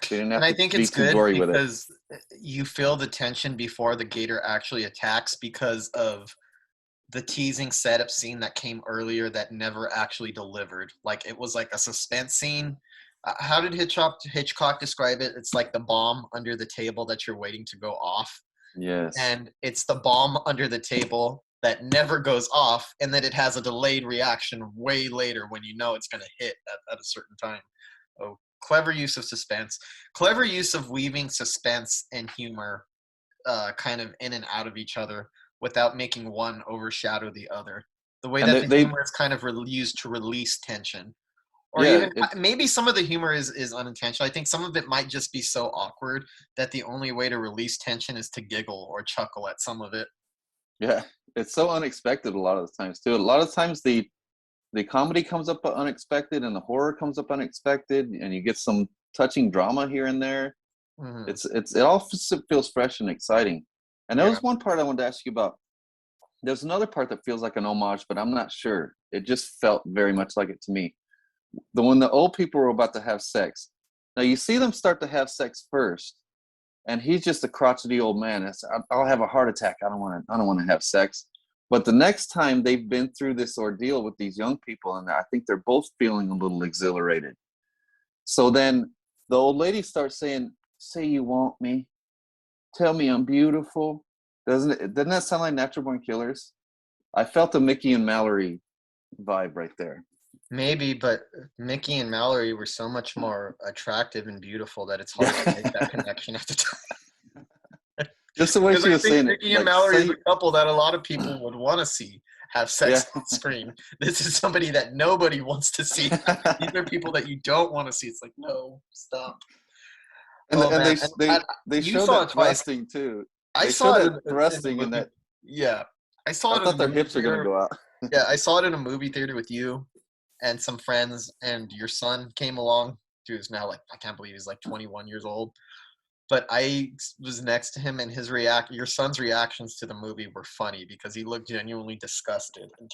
They didn't have and I to think be it's too good gory with it. because you feel the tension before the gator actually attacks because of the teasing setup scene that came earlier that never actually delivered. Like it was like a suspense scene. How did Hitchcock describe it? It's like the bomb under the table that you're waiting to go off. Yes. And it's the bomb under the table that never goes off, and that it has a delayed reaction way later when you know it's going to hit at a certain time. Oh, clever use of suspense. Clever use of weaving suspense and humor kind of in and out of each other without making one overshadow the other. The way that the humor is kind of used to release tension. Or even maybe some of the humor is unintentional. I think some of it might just be so awkward that the only way to release tension is to giggle or chuckle at some of it. Yeah, it's so unexpected a lot of the times too. A lot of times the the comedy comes up unexpected and the horror comes up unexpected, and you get some touching drama here and there. Mhm. It all feels fresh and exciting. And there Yeah. was one part I wanted to ask you about. There's another part that feels like an homage, but I'm not sure. It just felt very much like it to me. When the old people were about to have sex. Now you see them start to have sex first, and he's just a crotchety old man. I'll have a heart attack. I don't want to have sex. But the next time they've been through this ordeal with these young people, and I think they're both feeling a little exhilarated. So then the old lady starts saying, "Say you want me. Tell me I'm beautiful." Doesn't that sound like Natural Born Killers? I felt a Mickey and Mallory vibe right there. Maybe, but Mickey and Mallory were so much more attractive and beautiful that it's hard to make that connection at the time. Just the way Because she I was think saying Mickey it. and Mallory is a couple that a lot of people would want to see have sex Yeah. on screen. This is somebody that nobody wants to see. These are people that you don't want to see. It's like, no, stop. And Oh man, they you show saw that it twice. thrusting too. I They show saw it that in thrusting the and movie. that Yeah, I saw I it in thought the their movie hips are gonna theater. go out. Yeah, I saw it in a movie theater with you and some friends, and your son came along. Who's now like, I can't believe he's like 21 years old. But I was next to him, and your son's reactions to the movie were funny because he looked genuinely disgusted and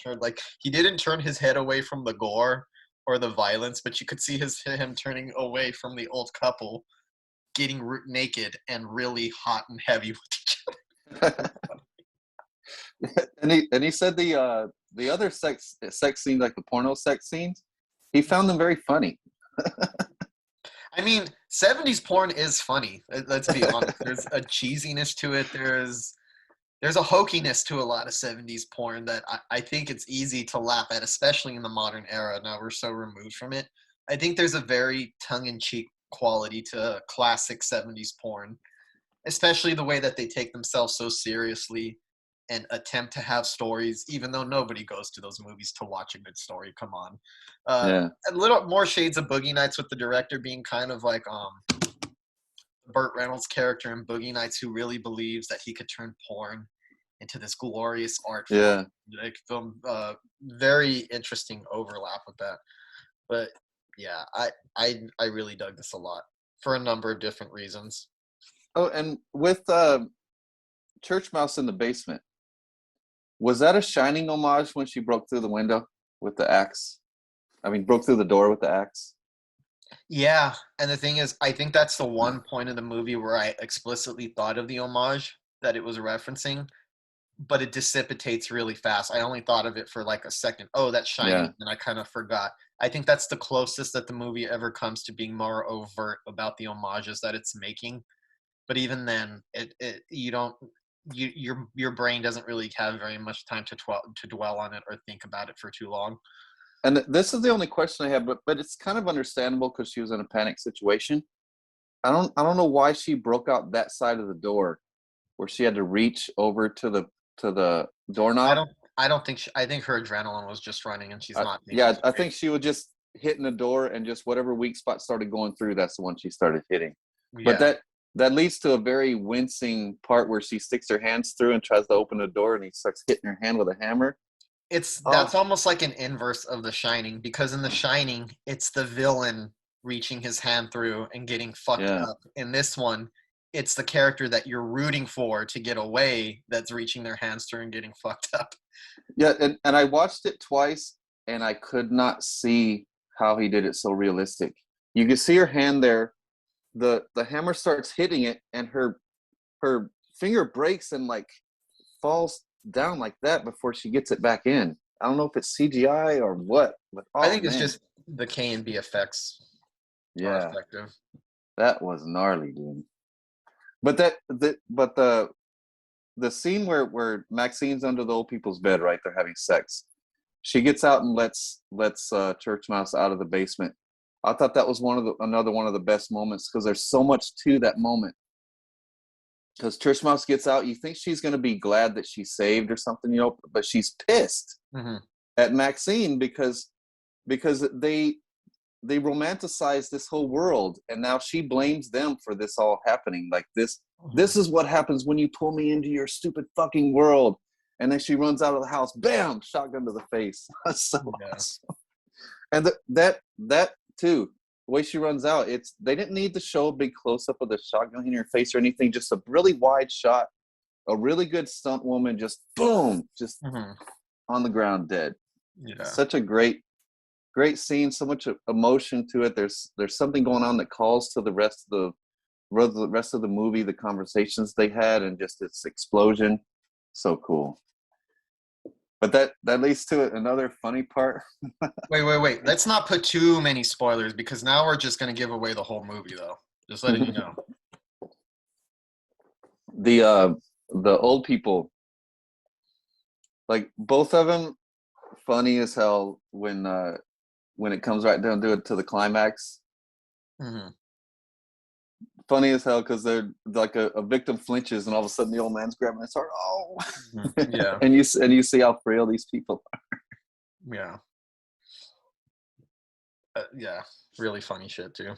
he didn't turn his head away from the gore or the violence, but you could see him turning away from the old couple getting naked and really hot and heavy with each other. And he said the other sex scenes, like the porno sex scenes, he found them very funny. I mean, 70s porn is funny. Let's be honest. There's a cheesiness to it. There's a hokiness to a lot of 70s porn that I think it's easy to laugh at, especially in the modern era. Now we're so removed from it. I think there's a very tongue-in-cheek quality to classic 70s porn, especially the way that they take themselves so seriously and attempt to have stories, even though nobody goes to those movies to watch a good story. Come on. Yeah. A little more shades of Boogie Nights, with the director being kind of like Burt Reynolds' character in Boogie Nights, who really believes that he could turn porn into this glorious art Yeah. film. Very interesting overlap with that. But yeah, I really dug this a lot for a number of different reasons. Oh, and with Church Mouse in the basement, was that a Shining homage when she broke through the window with the axe? I mean, broke through the door with the axe. Yeah, and the thing is, I think that's the one point in the movie where I explicitly thought of the homage that it was referencing, but it dissipates really fast. I only thought of it for like a second. Oh, that's Shining, Yeah. and I kind of forgot. I think that's the closest that the movie ever comes to being more overt about the homages that it's making. But even then, your brain doesn't really have very much time to dwell on it or think about it for too long. And this is the only question I have, but it's kind of understandable because she was in a panic situation. I don't know why she broke out that side of the door, where she had to reach over to the doorknob. I don't think I think her adrenaline was just running, and she's not. Yeah, I think she was just hitting the door, and just whatever weak spot started going through, that's the one she started hitting. Yeah. But that leads to a very wincing part where she sticks her hands through and tries to open the door, and he starts hitting her hand with a hammer. That's almost like an inverse of The Shining, because in The Shining, it's the villain reaching his hand through and getting fucked up. In this one, it's the character that you're rooting for to get away that's reaching their hands through and getting fucked up. Yeah, and I watched it twice, and I could not see how he did it so realistic. You can see her hand there. The hammer starts hitting it, and her finger breaks and like falls down like that before she gets it back in. I don't know if it's CGI or what, but I think it's just the K and B effects are effective. That was gnarly, dude. But the scene where Maxine's under the old people's bed, right? They're having sex. She gets out and lets Church Mouse out of the basement. I thought that was another one of the best moments, because there's so much to that moment. Because Church Mouse gets out, you think she's going to be glad that she's saved or something, but she's pissed at Maxine because they romanticize this whole world, and now she blames them for this all happening. Like this is what happens when you pull me into your stupid fucking world. and then she runs out of the house, bam, shotgun to the face. That's so awesome. And that too, the way she runs out, they didn't need to show a big close up of the shotgun in her face or anything. Just a really wide shot, a really good stunt woman, just boom, just on the ground dead. Yeah, such a great scene, so much emotion to it. There's something going on that calls to the rest of the movie, the conversations they had, and just its explosion. So cool. But that leads to another funny part. wait, let's not put too many spoilers, because now we're just going to give away the whole movie, though. Just letting you know. The old people, like both of them, funny as hell when it comes right down to the climax. Funny as hell, because they're like a victim flinches, and all of a sudden the old man's grabbing his heart. Oh, yeah. and you see how frail these people are. Yeah. Yeah, really funny shit too.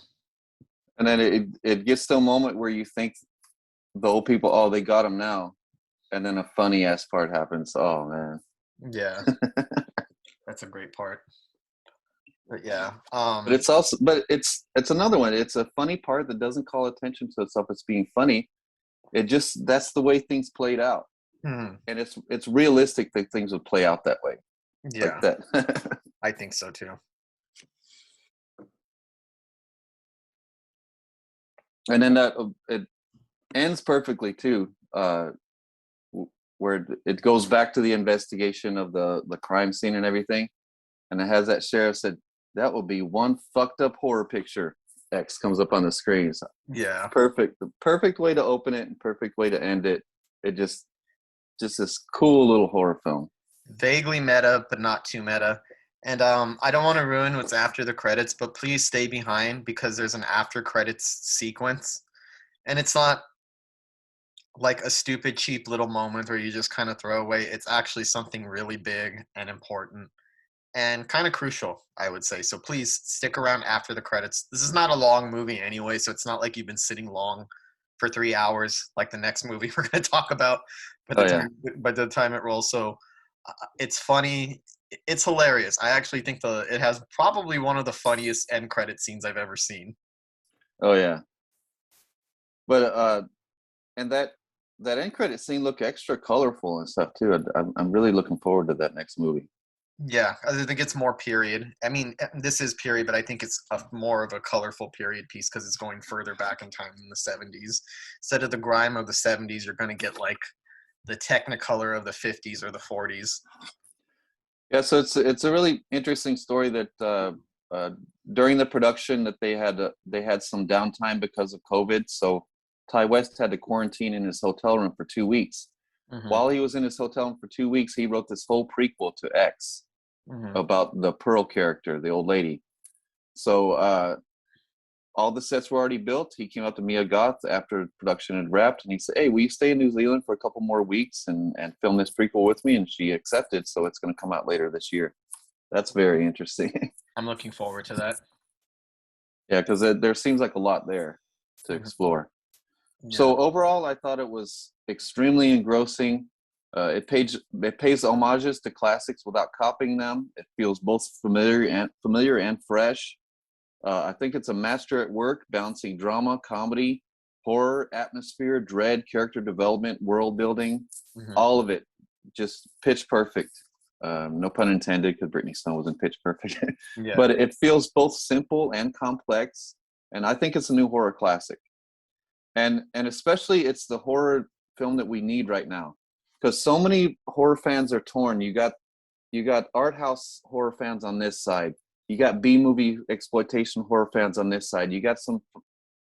And then it gets to a moment where you think the old people, oh, they got him now, and then a funny ass part happens. Oh man. Yeah. That's a great part. But yeah. But it's another one. It's a funny part that doesn't call attention to itself as being funny. That's the way things played out. And it's realistic that things would play out that way. Yeah. Like that. I think so too. And then it ends perfectly too, where it goes back to the investigation of the crime scene and everything, and it has that sheriff said, "That will be one fucked up horror picture." X comes up on the screen. So Yeah. perfect. The perfect way to open it and perfect way to end it. It just this cool little horror film. Vaguely meta, but not too meta. And I don't want to ruin what's after the credits, but please stay behind, because there's an after credits sequence. And it's not like a stupid, cheap little moment where you just kind of throw away. It's actually something really big and important and kind of crucial, I would say. So please stick around after the credits. This is not a long movie anyway, so it's not like you've been sitting long for 3 hours like the next movie we're going to talk about by the time it rolls. So it's funny. It's hilarious. I actually think it has probably one of the funniest end credit scenes I've ever seen. Oh yeah. But and that end credit scene look extra colorful and stuff too. I'm really looking forward to that next movie. Yeah, I think it's more period. I mean, this is period, but I think it's more of a colorful period piece because it's going further back in time in the 70s. Instead of the grime of the 70s, you're going to get like the Technicolor of the 50s or the 40s. Yeah, so it's a really interesting story that during the production that they had some downtime because of COVID. So Ty West had to quarantine in his hotel room for 2 weeks. While he was in his hotel room for 2 weeks, he wrote this whole prequel to X about the Pearl character, the old lady. So all the sets were already built. He came up to Mia Goth after production had wrapped, and he said, "Hey, will you stay in New Zealand for a couple more weeks and film this prequel with me?" And she accepted, so it's going to come out later this year. That's very interesting. I'm looking forward to that. Yeah, because there seems like a lot there to explore. Yeah. So overall, I thought it was extremely engrossing. It pays homages to classics without copying them. It feels both familiar and fresh. I think it's a master at work, balancing drama, comedy, horror, atmosphere, dread, character development, world building, all of it just pitch perfect. No pun intended, because Brittany Snow was in Pitch Perfect. Yeah. But it feels both simple and complex, and I think it's a new horror classic. And especially it's the horror film that we need right now, because so many horror fans are torn. You got art house horror fans on this side. You got B-movie exploitation horror fans on this side. You got some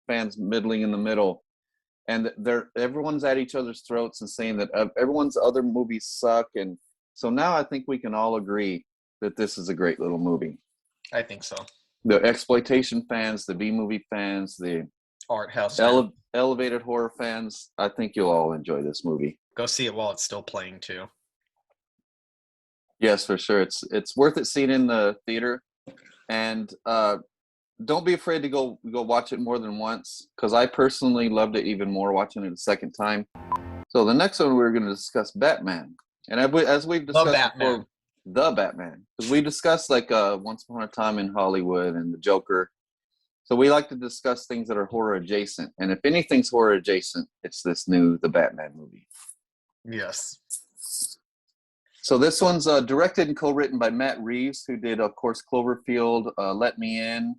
fans middling in the middle, and everyone's at each other's throats and saying that everyone's other movies suck. And so now I think we can all agree that this is a great little movie. I think so. The exploitation fans, the B-movie fans, the art house elevated horror fans, I think you'll all enjoy this movie. Go see it while it's still playing too. Yes, for sure. It's worth it seeing in the theater. And don't be afraid to go watch it more than once, because I personally loved it even more watching it a second time. So the next one we're going to discuss, Batman. And as we've The discussed Batman. before, the Batman, because we discussed like Once Upon a Time in Hollywood and the Joker. So we like to discuss things that are horror adjacent. And if anything's horror adjacent, it's this new The Batman movie. Yes. So this one's directed and co-written by Matt Reeves, who did, of course, Cloverfield, Let Me In.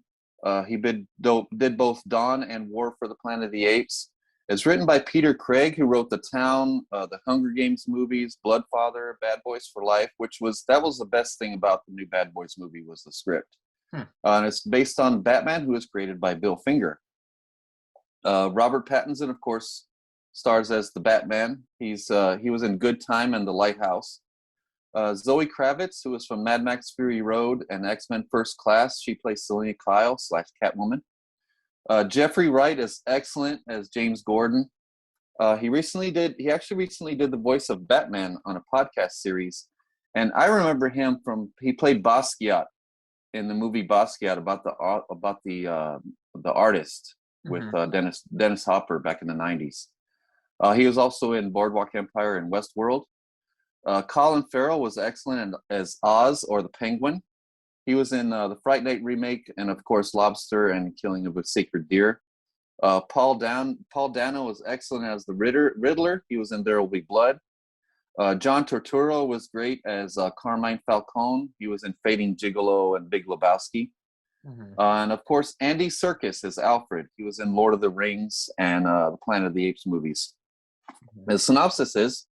He did both Dawn and War for the Planet of the Apes. It's written by Peter Craig, who wrote The Town, the Hunger Games movies, Bloodfather, Bad Boys for Life, that was the best thing about the new Bad Boys movie was the script. And it's based on Batman, who was created by Bill Finger. Robert Pattinson, of course, stars as the Batman. He was in Good Time and The Lighthouse. Zoe Kravitz, who is from Mad Max Fury Road and X-Men First Class, she plays Selena Kyle / Catwoman. Jeffrey Wright is excellent as James Gordon. He actually recently did the voice of Batman on a podcast series, and I remember him he played Basquiat in the movie Basquiat about the artist with Dennis Hopper back in the 90s. He was also in Boardwalk Empire and Westworld. Colin Farrell was excellent as Oz or the Penguin. He was in the Fright Night remake and, of course, Lobster and Killing of a Sacred Deer. Paul Dano was excellent as the Riddler. He was in There Will Be Blood. John Turturro was great as Carmine Falcone. He was in Fading Gigolo and Big Lebowski. And, of course, Andy Serkis as Alfred. He was in Lord of the Rings and the Planet of the Apes movies. The synopsis is,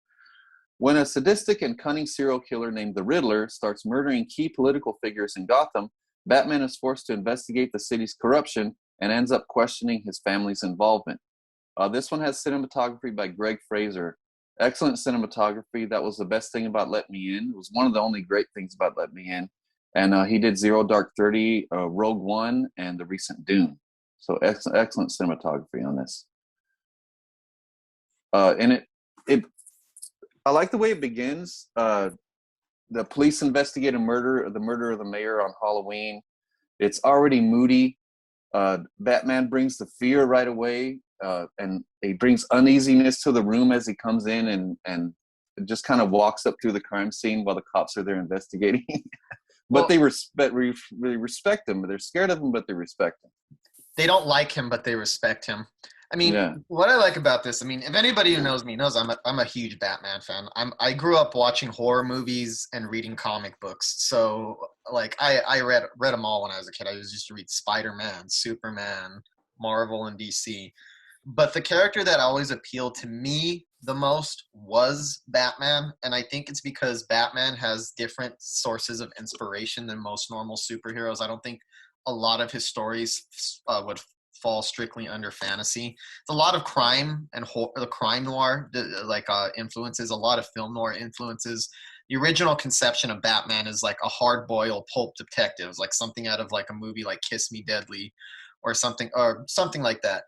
when a sadistic and cunning serial killer named the Riddler starts murdering key political figures in Gotham, Batman is forced to investigate the city's corruption and ends up questioning his family's involvement. This one has cinematography by Greg Fraser. Excellent cinematography. That was the best thing about Let Me In. It was one of the only great things about Let Me In. And he did Zero Dark 30, Rogue One, and the recent Dune. So excellent cinematography on this. And I like the way it begins. The police investigate the murder of the mayor on Halloween. It's already moody. Batman brings the fear right away, and he brings uneasiness to the room as he comes in and just kind of walks up through the crime scene while the cops are there investigating. But they respect him. They're scared of him, but they respect him. They don't like him, but they respect him. I mean, What I like about this, I mean, if anybody who knows me knows I'm a huge Batman fan. I grew up watching horror movies and reading comic books. So, like, I read them all when I was a kid. I used to read Spider-Man, Superman, Marvel, and DC. But the character that always appealed to me the most was Batman, and I think it's because Batman has different sources of inspiration than most normal superheroes. I don't think a lot of his stories would fall strictly under fantasy. It's a lot of crime and the crime noir influences, a lot of film noir influences. The original conception of Batman is like a hard-boiled pulp detective, like something out of like a movie like Kiss Me Deadly or something like that.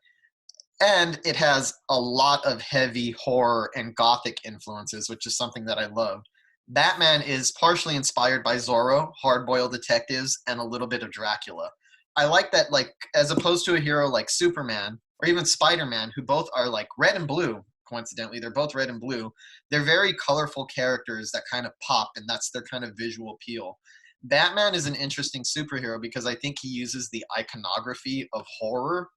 And it has a lot of heavy horror and gothic influences, which is something that I love. Batman is partially inspired by Zorro, hard-boiled detectives, and a little bit of Dracula. I like that, like, as opposed to a hero like Superman or even Spider-Man, who both are like red and blue, coincidentally, they're both red and blue. They're very colorful characters that kind of pop, and that's their kind of visual appeal. Batman is an interesting superhero because I think he uses the iconography of horror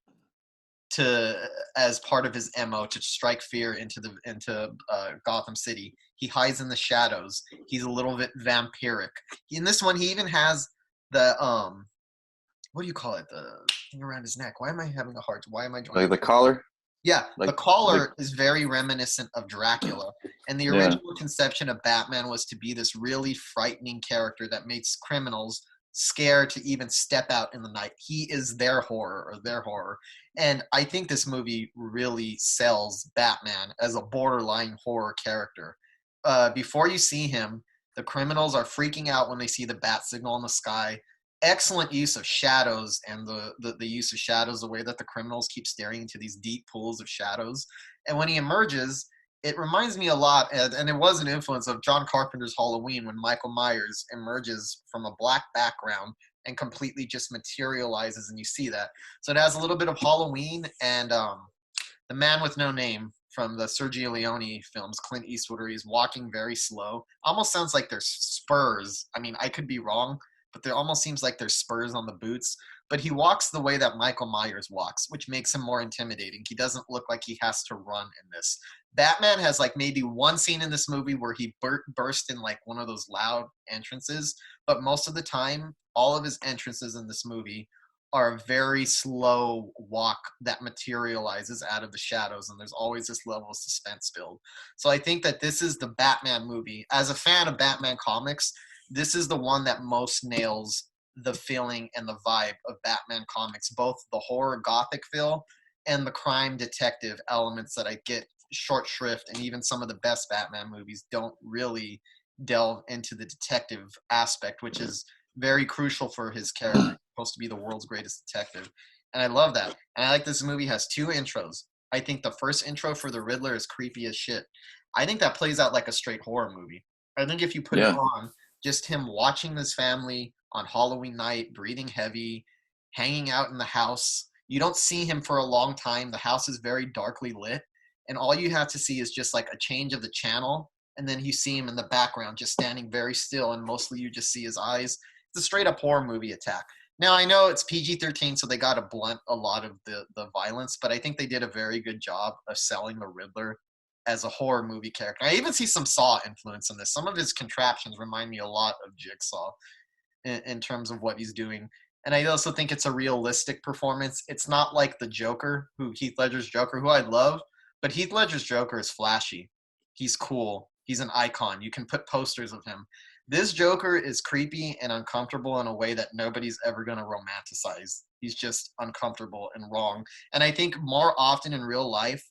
as part of his MO to strike fear into Gotham City. He hides in the shadows. He's a little bit vampiric. In this one, he even has the what do you call it? The thing around his neck. Why am I having a hard? Why am I drawing? Like the collar? Yeah, the collar is very reminiscent of Dracula. And the original conception of Batman was to be this really frightening character that makes criminals scared to even step out in the night. He is their horror. And I think this movie really sells Batman as a borderline horror character. Before you see him, the criminals are freaking out when they see the bat signal in the sky. Excellent use of shadows and the use of shadows, the way that the criminals keep staring into these deep pools of shadows. And when he emerges, it reminds me a lot, and it was an influence of John Carpenter's Halloween, when Michael Myers emerges from a black background and completely just materializes, and you see that. So it has a little bit of Halloween and The Man with No Name, from the Sergio Leone films, Clint Eastwood, where he's walking very slow. Almost sounds like there's spurs. I mean, I could be wrong, but there almost seems like there's spurs on the boots. But he walks the way that Michael Myers walks, which makes him more intimidating. He doesn't look like he has to run in this. Batman has like maybe one scene in this movie where he burst in like one of those loud entrances, but most of the time, all of his entrances in this movie are a very slow walk that materializes out of the shadows, and there's always this level of suspense build. So I think that this is the Batman movie. As a fan of Batman comics, this is the one that most nails the feeling and the vibe of Batman comics, both the horror gothic feel and the crime detective elements that I get short shrift, and even some of the best Batman movies don't really delve into the detective aspect, which is very crucial for his character. He's supposed to be the world's greatest detective. And I love that. And I like this movie has two intros. I think the first intro for the Riddler is creepy as shit. I think that plays out like a straight horror movie. I think if you put it on, just him watching his family on Halloween night, breathing heavy, hanging out in the house. You don't see him for a long time. The house is very darkly lit. And all you have to see is just like a change of the channel. And then you see him in the background just standing very still. And mostly you just see his eyes. It's a straight up horror movie attack. Now, I know it's PG-13, so they got to blunt a lot of the violence. But I think they did a very good job of selling the Riddler as a horror movie character. I even see some Saw influence in this. Some of his contraptions remind me a lot of Jigsaw in terms of what he's doing. And I also think it's a realistic performance. It's not like the Joker, Heath Ledger's Joker, who I love, but Heath Ledger's Joker is flashy. He's cool. He's an icon. You can put posters of him. This Joker is creepy and uncomfortable in a way that nobody's ever going to romanticize. He's just uncomfortable and wrong. And I think more often in real life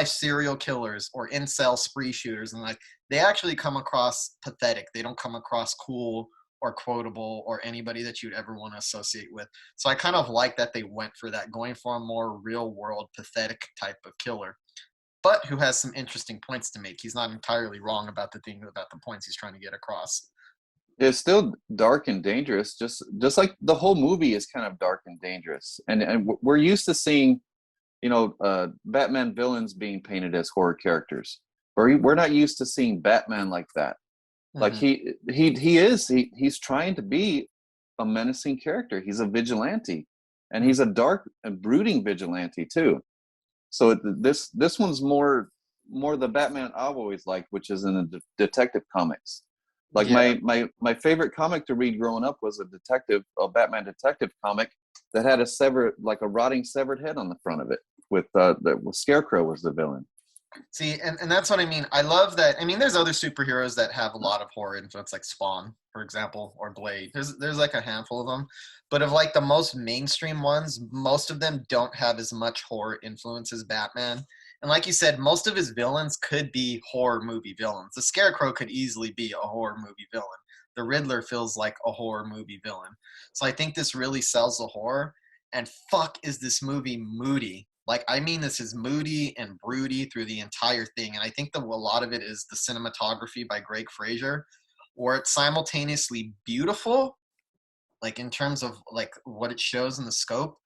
serial killers or incel spree shooters, and like they actually come across pathetic. They don't come across cool or quotable or anybody that you'd ever want to associate with. So I kind of like that they went for that, going for a more real world, pathetic type of killer, but who has some interesting points to make. He's not entirely wrong about the points he's trying to get across. It's still dark and dangerous, just like the whole movie is kind of dark and dangerous. And we're used to seeing, Batman villains being painted as horror characters. We're not used to seeing Batman like that. Like he's trying to be a menacing character. He's a vigilante, and he's a dark and brooding vigilante too. So this one's more the Batman I've always liked, which is in the detective comics. Like my favorite comic to read growing up was a Batman detective comic that had a rotting severed head on the front of it with Scarecrow was the villain. See, and that's what I mean. I love that. I mean, there's other superheroes that have a lot of horror influence, like Spawn, for example, or Blade. There's like a handful of them. But of like the most mainstream ones, most of them don't have as much horror influence as Batman. And like you said, most of his villains could be horror movie villains. The Scarecrow could easily be a horror movie villain. The Riddler feels like a horror movie villain. So I think this really sells the horror. And fuck, is this movie moody. Like, I mean, this is moody and broody through the entire thing. And I think that a lot of it is the cinematography by Greg Fraser, where it's simultaneously beautiful, like in terms of like what it shows in the scope,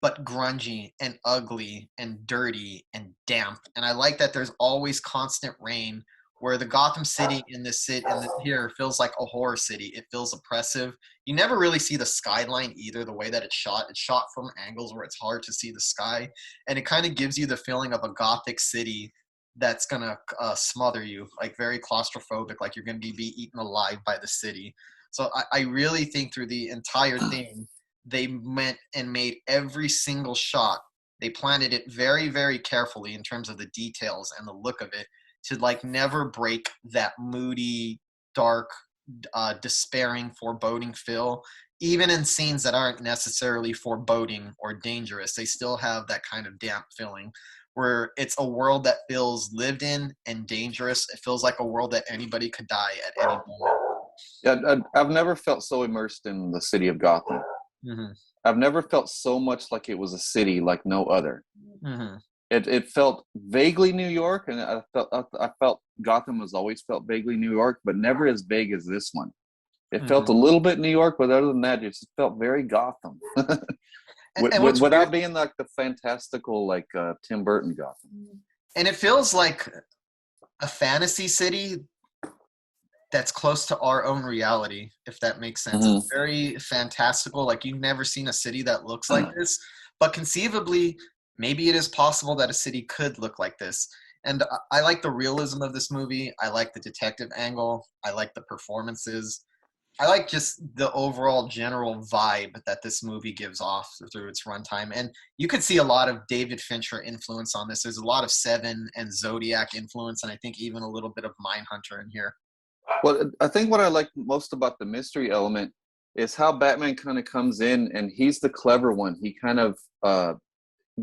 but grungy and ugly and dirty and damp. And I like that there's always constant rain, where the Gotham City in this here feels like a horror city. It feels oppressive. You never really see the skyline either, the way that it's shot. It's shot from angles where it's hard to see the sky. And it kind of gives you the feeling of a Gothic city that's going to smother you, like very claustrophobic, like you're going to be eaten alive by the city. So I really think through the entire thing, they went and made every single shot. They planted it very, very carefully in terms of the details and the look of it, to like never break that moody, dark, despairing, foreboding feel. Even in scenes that aren't necessarily foreboding or dangerous, they still have that kind of damp feeling, where it's a world that feels lived in and dangerous. It feels like a world that anybody could die at any moment. Yeah, I've never felt so immersed in the city of Gotham. Mm-hmm. I've never felt so much like it was a city like no other. Mm-hmm. It felt vaguely New York, and I felt Gotham has always felt vaguely New York, but never as vague as this one. It felt a little bit New York, but other than that, it just felt very Gotham. And without weird, being like the fantastical, like Tim Burton Gotham. And it feels like a fantasy city that's close to our own reality, if that makes sense. Mhm. It's very fantastical. Like, you've never seen a city that looks like this, but conceivably, maybe it is possible that a city could look like this. And I like the realism of this movie. I like the detective angle. I like the performances. I like just the overall general vibe that this movie gives off through its runtime. And you could see a lot of David Fincher influence on this. There's a lot of Seven and Zodiac influence, and I think even a little bit of Mindhunter in here. Well, I think what I like most about the mystery element is how Batman kind of comes in and he's the clever one. He kind of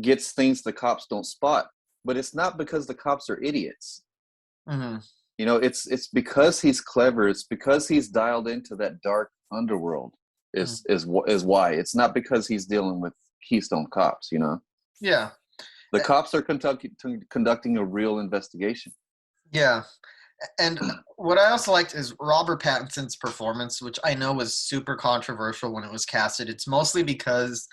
gets things the cops don't spot, but it's not because the cops are idiots. Mm-hmm. You know, it's because he's clever. It's because he's dialed into that dark underworld. Is why. It's not because he's dealing with Keystone cops. You know. Yeah. The cops are conducting a real investigation. Yeah. And what I also liked is Robert Pattinson's performance, which I know was super controversial when it was casted. It's mostly because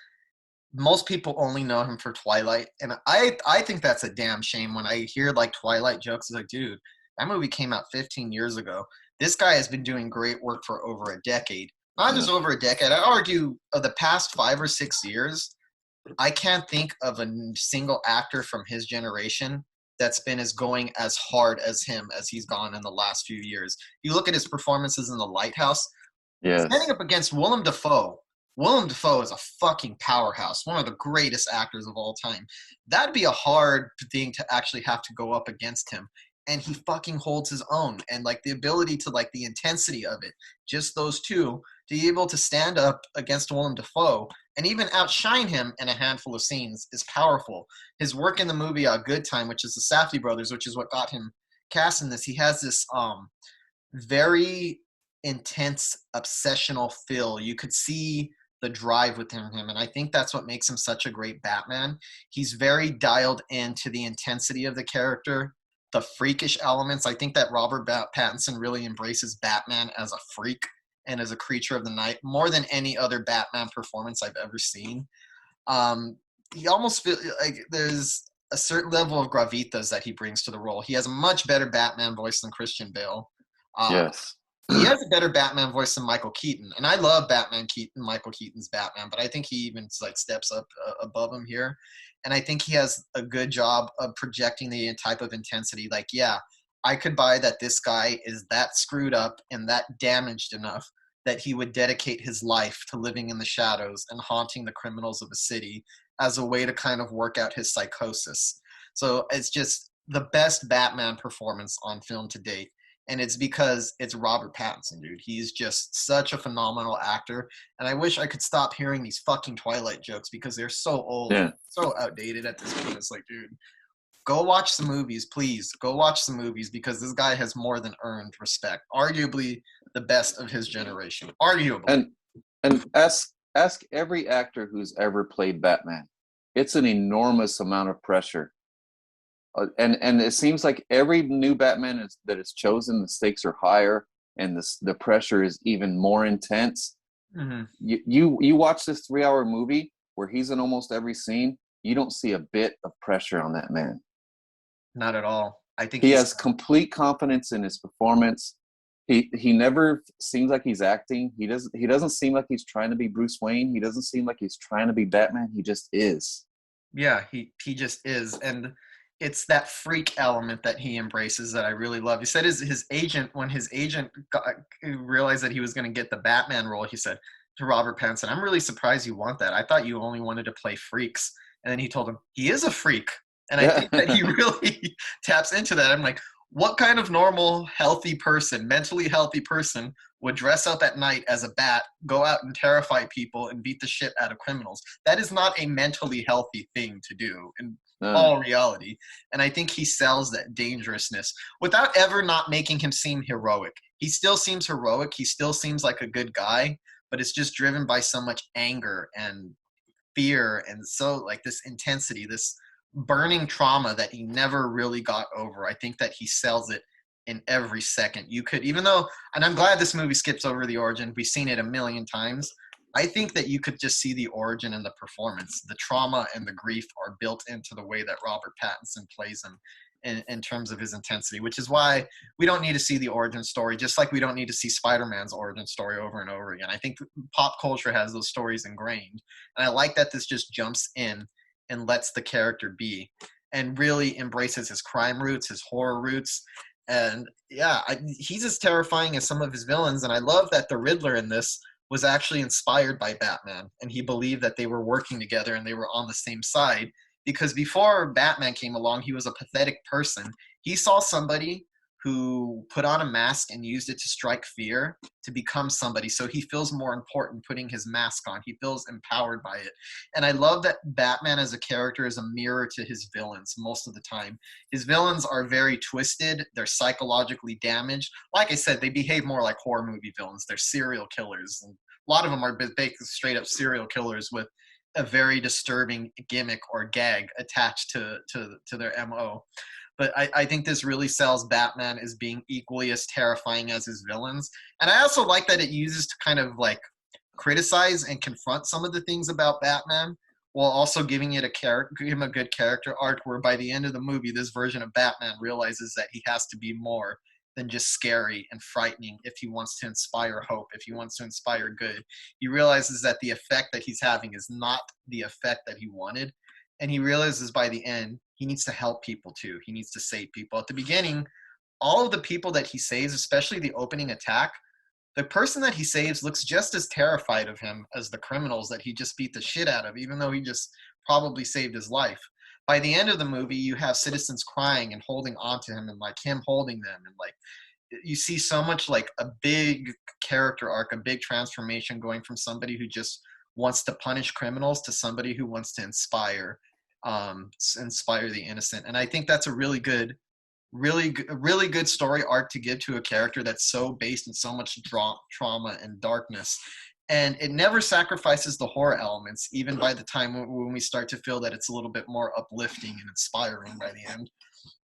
most people only know him for Twilight, and I think that's a damn shame. When I hear like Twilight jokes, it's like, dude, that movie came out 15 years ago. This guy has been doing great work for over a decade. Not just over a decade. I argue of the past 5 or 6 years, I can't think of a single actor from his generation that's been as going as hard as him as he's gone in the last few years. You look at his performances in The Lighthouse, standing Yes. up against Willem Dafoe. Willem Dafoe is a fucking powerhouse, one of the greatest actors of all time. That'd be a hard thing to actually have to go up against him. And he fucking holds his own. And like the ability to like the intensity of it, just those two, to be able to stand up against Willem Dafoe and even outshine him in a handful of scenes is powerful. His work in the movie Good Time, which is the Safdie brothers, which is what got him cast in this, he has this very intense obsessional feel. You could see the drive within him, and I think that's what makes him such a great Batman. He's very dialed into the intensity of the character, the freakish elements. I think that Robert Pattinson really embraces Batman as a freak and as a creature of the night more than any other Batman performance I've ever seen. He almost feels like there's a certain level of gravitas that he brings to the role. He has a much better Batman voice than Christian Bale. Yes. He has a better Batman voice than Michael Keaton, and I love Michael Keaton's Batman, but I think he even like steps up above him here, and I think he has a good job of projecting the type of intensity. Like, yeah, I could buy that this guy is that screwed up and that damaged enough that he would dedicate his life to living in the shadows and haunting the criminals of a city as a way to kind of work out his psychosis. So it's just the best Batman performance on film to date. And it's because it's Robert Pattinson, dude. He's just such a phenomenal actor. And I wish I could stop hearing these fucking Twilight jokes because they're so old, so outdated at this point. It's like, dude, go watch the movies, please. Go watch the movies because this guy has more than earned respect. Arguably the best of his generation. Arguably. And ask every actor who's ever played Batman. It's an enormous amount of pressure. And it seems like every new Batman that is chosen, the stakes are higher and the pressure is even more intense. Mm-hmm. You watch this 3-hour movie where he's in almost every scene, you don't see a bit of pressure on that man. Not at all. I think he has complete confidence in his performance. He never seems like he's acting. He doesn't seem like he's trying to be Bruce Wayne. He doesn't seem like he's trying to be Batman. He just is. Yeah, he just is. And it's that freak element that he embraces that I really love. He said his agent, when his agent realized that he was going to get the Batman role, he said to Robert Pattinson, "I'm really surprised you want that. I thought you only wanted to play freaks." And then he told him, he is a freak. And I think that he really taps into that. I'm like, what kind of normal, healthy person, mentally healthy person would dress up at night as a bat, go out and terrify people and beat the shit out of criminals? That is not a mentally healthy thing to do in all reality. And I think he sells that dangerousness without ever not making him seem heroic. He still seems heroic. He still seems like a good guy, but it's just driven by so much anger and fear and so like this intensity, this burning trauma that he never really got over. I think that he sells it in every second. You could, even though, and I'm glad this movie skips over the origin, we've seen it a million times. I think that you could just see the origin and the performance. The trauma and the grief are built into the way that Robert Pattinson plays him. in terms of his intensity, which is why we don't need to see the origin story, just like we don't need to see Spider-Man's origin story over and over again. I think pop culture has those stories ingrained, and I like that this just jumps in and lets the character be and really embraces his crime roots, his horror roots. And yeah, he's as terrifying as some of his villains, and I love that the Riddler in this was actually inspired by Batman, and he believed that they were working together and they were on the same side, because before Batman came along, he was a pathetic person. He saw somebody who put on a mask and used it to strike fear to become somebody. So he feels more important putting his mask on. He feels empowered by it. And I love that Batman as a character is a mirror to his villains most of the time. His villains are very twisted. They're psychologically damaged. Like I said, they behave more like horror movie villains. They're serial killers. And a lot of them are straight up serial killers with a very disturbing gimmick or gag attached to their MO. But I think this really sells Batman as being equally as terrifying as his villains. And I also like that it uses to kind of like criticize and confront some of the things about Batman while also giving it give him a good character arc, where by the end of the movie, this version of Batman realizes that he has to be more than just scary and frightening if he wants to inspire hope, if he wants to inspire good. He realizes that the effect that he's having is not the effect that he wanted. And he realizes by the end, he needs to help people too. He needs to save people. At the beginning, all of the people that he saves, especially the opening attack, the person that he saves looks just as terrified of him as the criminals that he just beat the shit out of, even though he just probably saved his life. By the end of the movie, you have citizens crying and holding on to him, and like him holding them, and like you see so much like a big character arc, a big transformation going from somebody who just wants to punish criminals to somebody who wants to inspire the innocent. And I think that's a really good story arc to give to a character that's so based in so much trauma and darkness. And it never sacrifices the horror elements, even by the time when we start to feel that it's a little bit more uplifting and inspiring by the end.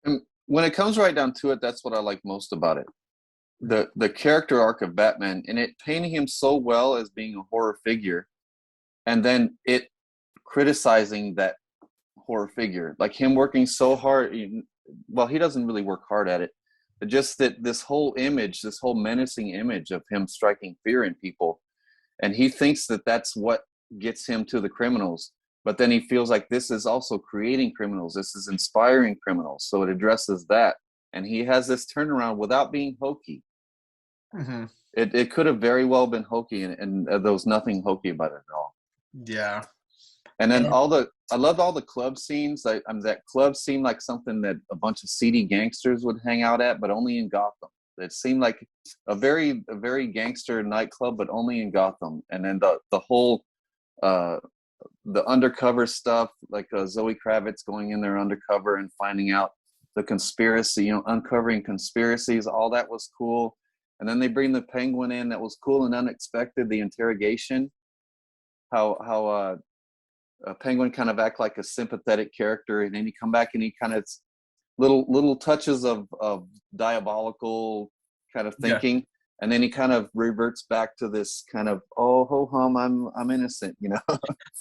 And when it comes right down to it, that's what I like most about it. The character arc of Batman, and it painting him so well as being a horror figure, and then it criticizing that horror figure, like him working so hard. Well, he doesn't really work hard at it, but just that this whole image, this whole menacing image of him striking fear in people, and he thinks that that's what gets him to the criminals, but then he feels like this is also creating criminals, this is inspiring criminals, so it addresses that, and he has this turnaround without being hokey. Mm-hmm. It could have very well been hokey, and there was nothing hokey about it at all. Yeah. And then I loved all the club scenes. That club seemed like something that a bunch of seedy gangsters would hang out at, but only in Gotham. It seemed like a very gangster nightclub, but only in Gotham. And then the whole the undercover stuff, like Zoe Kravitz going in there undercover and finding out the conspiracy, uncovering conspiracies. All that was cool. And then they bring the Penguin in. That was cool and unexpected. The interrogation, how Penguin kind of act like a sympathetic character, and then he come back and he kind of little touches of diabolical kind of thinking, yeah. And then he kind of reverts back to this kind of ho hum, I'm innocent,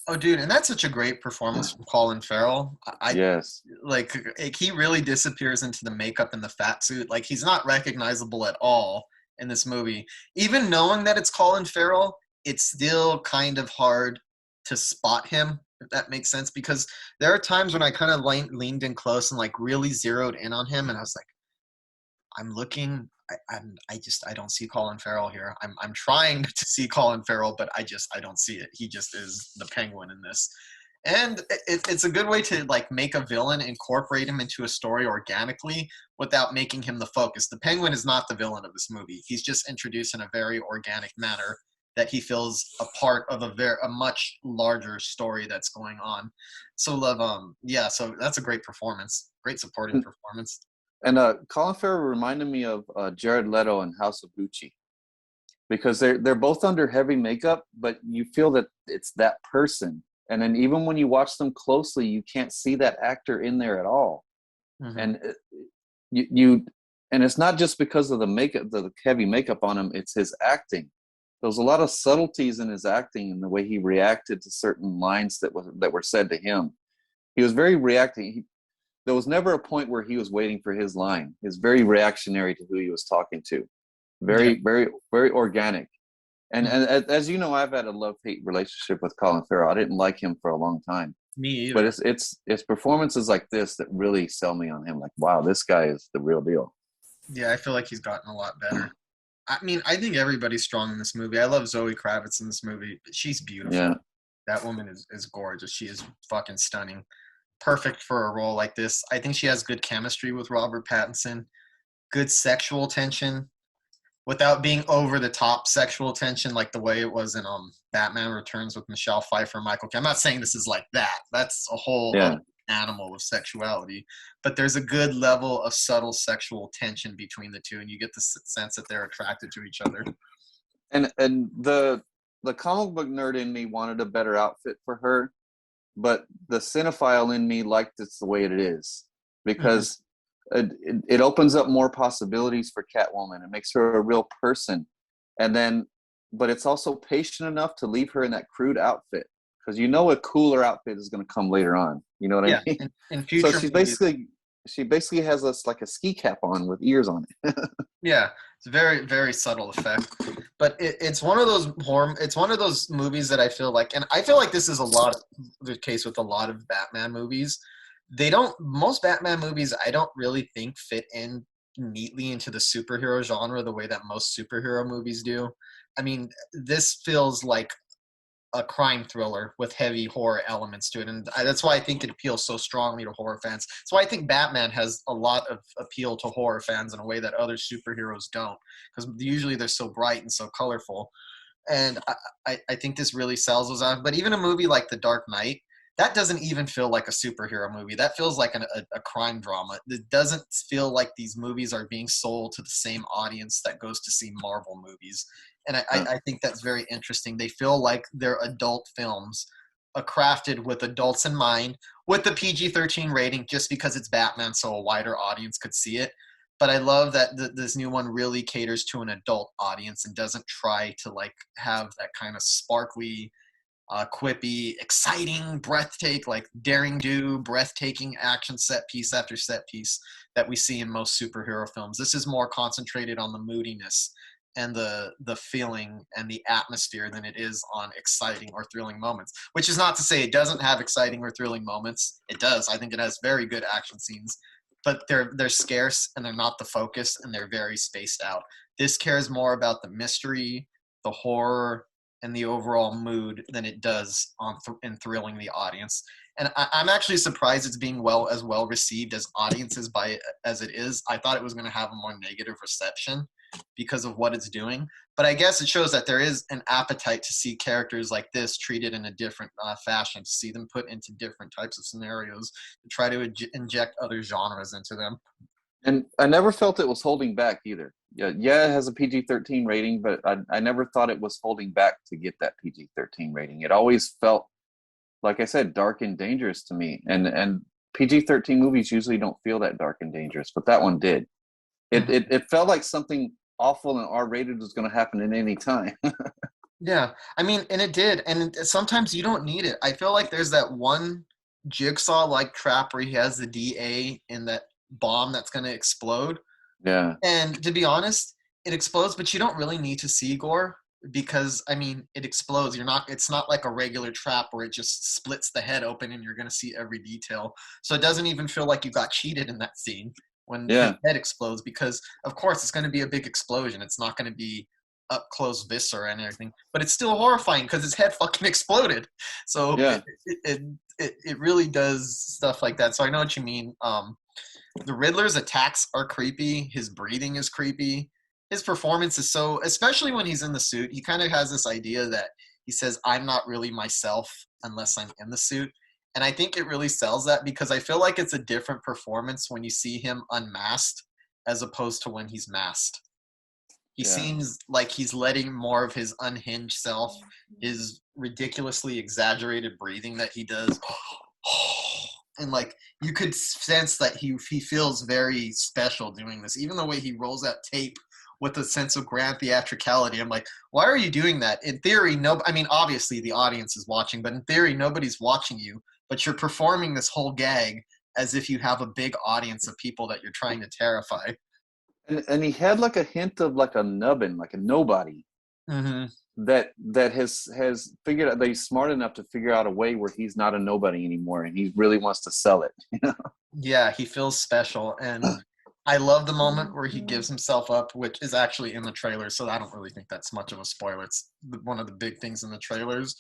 Oh, dude, and that's such a great performance from Colin Farrell. Yes, like he really disappears into the makeup and the fat suit. Like he's not recognizable at all in this movie. Even knowing that it's Colin Farrell, it's still kind of hard to spot him, if that makes sense, because there are times when I kind of leaned in close and like really zeroed in on him, and I was like, I'm looking, I don't see Colin Farrell here. I'm trying to see Colin Farrell, but I don't see it. He just is the Penguin in this. And it's a good way to like make a villain, incorporate him into a story organically without making him the focus. The Penguin is not the villain of this movie. He's just introduced in a very organic manner that he feels a part of a much larger story that's going on. So so that's a great performance, great supporting performance. And Colin Farrell reminded me of Jared Leto in House of Gucci, because they're both under heavy makeup, but you feel that it's that person. And then even when you watch them closely, you can't see that actor in there at all. Mm-hmm. And and it's not just because of the makeup, the heavy makeup on him, it's his acting. There was a lot of subtleties in his acting and the way he reacted to certain lines that were said to him. He was very reacting. there was never a point where he was waiting for his line. He was very reactionary to who he was talking to. Very, very, very organic. And as you know, I've had a love-hate relationship with Colin Farrell. I didn't like him for a long time. Me either. But it's performances like this that really sell me on him. Like, wow, this guy is the real deal. Yeah, I feel like he's gotten a lot better. I mean, I think everybody's strong in this movie. I love Zoe Kravitz in this movie. She's beautiful. Yeah. That woman is gorgeous. She is fucking stunning. Perfect for a role like this. I think she has good chemistry with Robert Pattinson. Good sexual tension without being over the top sexual tension like the way it was in Batman Returns with Michelle Pfeiffer and Michael Caine. I'm not saying this is like that. That's a whole other animal of sexuality. But there's a good level of subtle sexual tension between the two, and you get the sense that they're attracted to each other. And the comic book nerd in me wanted a better outfit for her, but the cinephile in me liked it's the way it is, because it opens up more possibilities for Catwoman. It makes her a real person. And then, but it's also patient enough to leave her in that crude outfit, because you know a cooler outfit is going to come later on. You know what I mean? In future so she basically has us like a ski cap on with ears on it. Yeah, it's a very, very subtle effect. But it's one of those movies that I feel like, and I feel like this is a lot of the case with a lot of Batman movies. Most Batman movies I don't really think fit in neatly into the superhero genre the way that most superhero movies do. I mean, this feels like a crime thriller with heavy horror elements to it, and that's why I think it appeals so strongly to horror fans. That's why I think Batman has a lot of appeal to horror fans in a way that other superheroes don't, because usually they're so bright and so colorful. And I think this really sells those out. But even a movie like The Dark Knight, that doesn't even feel like a superhero movie. That feels like a crime drama. It doesn't feel like these movies are being sold to the same audience that goes to see Marvel movies. And I think that's very interesting. They feel like they're adult films, crafted with adults in mind, with the PG-13 rating, just because it's Batman, so a wider audience could see it. But I love that this new one really caters to an adult audience and doesn't try to like have that kind of sparkly, quippy, exciting, breathtaking action set piece after set piece that we see in most superhero films. This is more concentrated on the moodiness and the feeling and the atmosphere than it is on exciting or thrilling moments. Which is not to say it doesn't have exciting or thrilling moments. It does. I think it has very good action scenes, but they're scarce and they're not the focus, and they're very spaced out. This cares more about the mystery, the horror, and the overall mood than it does in thrilling the audience. And I'm actually surprised it's being well received as audiences as it is. I thought it was going to have a more negative reception because of what it's doing. But I guess it shows that there is an appetite to see characters like this treated in a different fashion, to see them put into different types of scenarios, to try to inject other genres into them. And I never felt it was holding back either. Yeah, it has a PG-13 rating, but I never thought it was holding back to get that PG-13 rating. It always felt, like I said, dark and dangerous to me. And PG-13 movies usually don't feel that dark and dangerous, but that one did. It felt like something awful and R-rated was going to happen at any time. Yeah, I mean, and it did. And sometimes you don't need it. I feel like there's that one Jigsaw-like trap where he has the DA in that bomb that's going to explode. Yeah. And to be honest, it explodes, but you don't really need to see gore because, I mean, it explodes. It's not like a regular trap where it just splits the head open and you're going to see every detail. So it doesn't even feel like you got cheated in that scene when the head explodes, because of course it's going to be a big explosion. It's not going to be up close viscera and everything, but it's still horrifying because his head fucking exploded. So it really does stuff like that. So I know what you mean. The Riddler's attacks are creepy. His breathing is creepy. His performance is so, especially when he's in the suit, he kind of has this idea that he says, I'm not really myself unless I'm in the suit. And I think it really sells that because I feel like it's a different performance when you see him unmasked as opposed to when he's masked. He seems like he's letting more of his unhinged self, his ridiculously exaggerated breathing that he does. And like you could sense that he feels very special doing this. Even the way he rolls out tape with a sense of grand theatricality. I'm like, why are you doing that? In theory, obviously the audience is watching, but in theory, nobody's watching you. But you're performing this whole gag as if you have a big audience of people that you're trying to terrify. And he had like a hint of like a nubbin, like a nobody Mm-hmm. that has figured out that he's smart enough to figure out a way where he's not a nobody anymore, and he really wants to sell it. Yeah, he feels special, and I love the moment where he gives himself up, which is actually in the trailer, so I don't really think that's much of a spoiler. It's one of the big things in the trailers.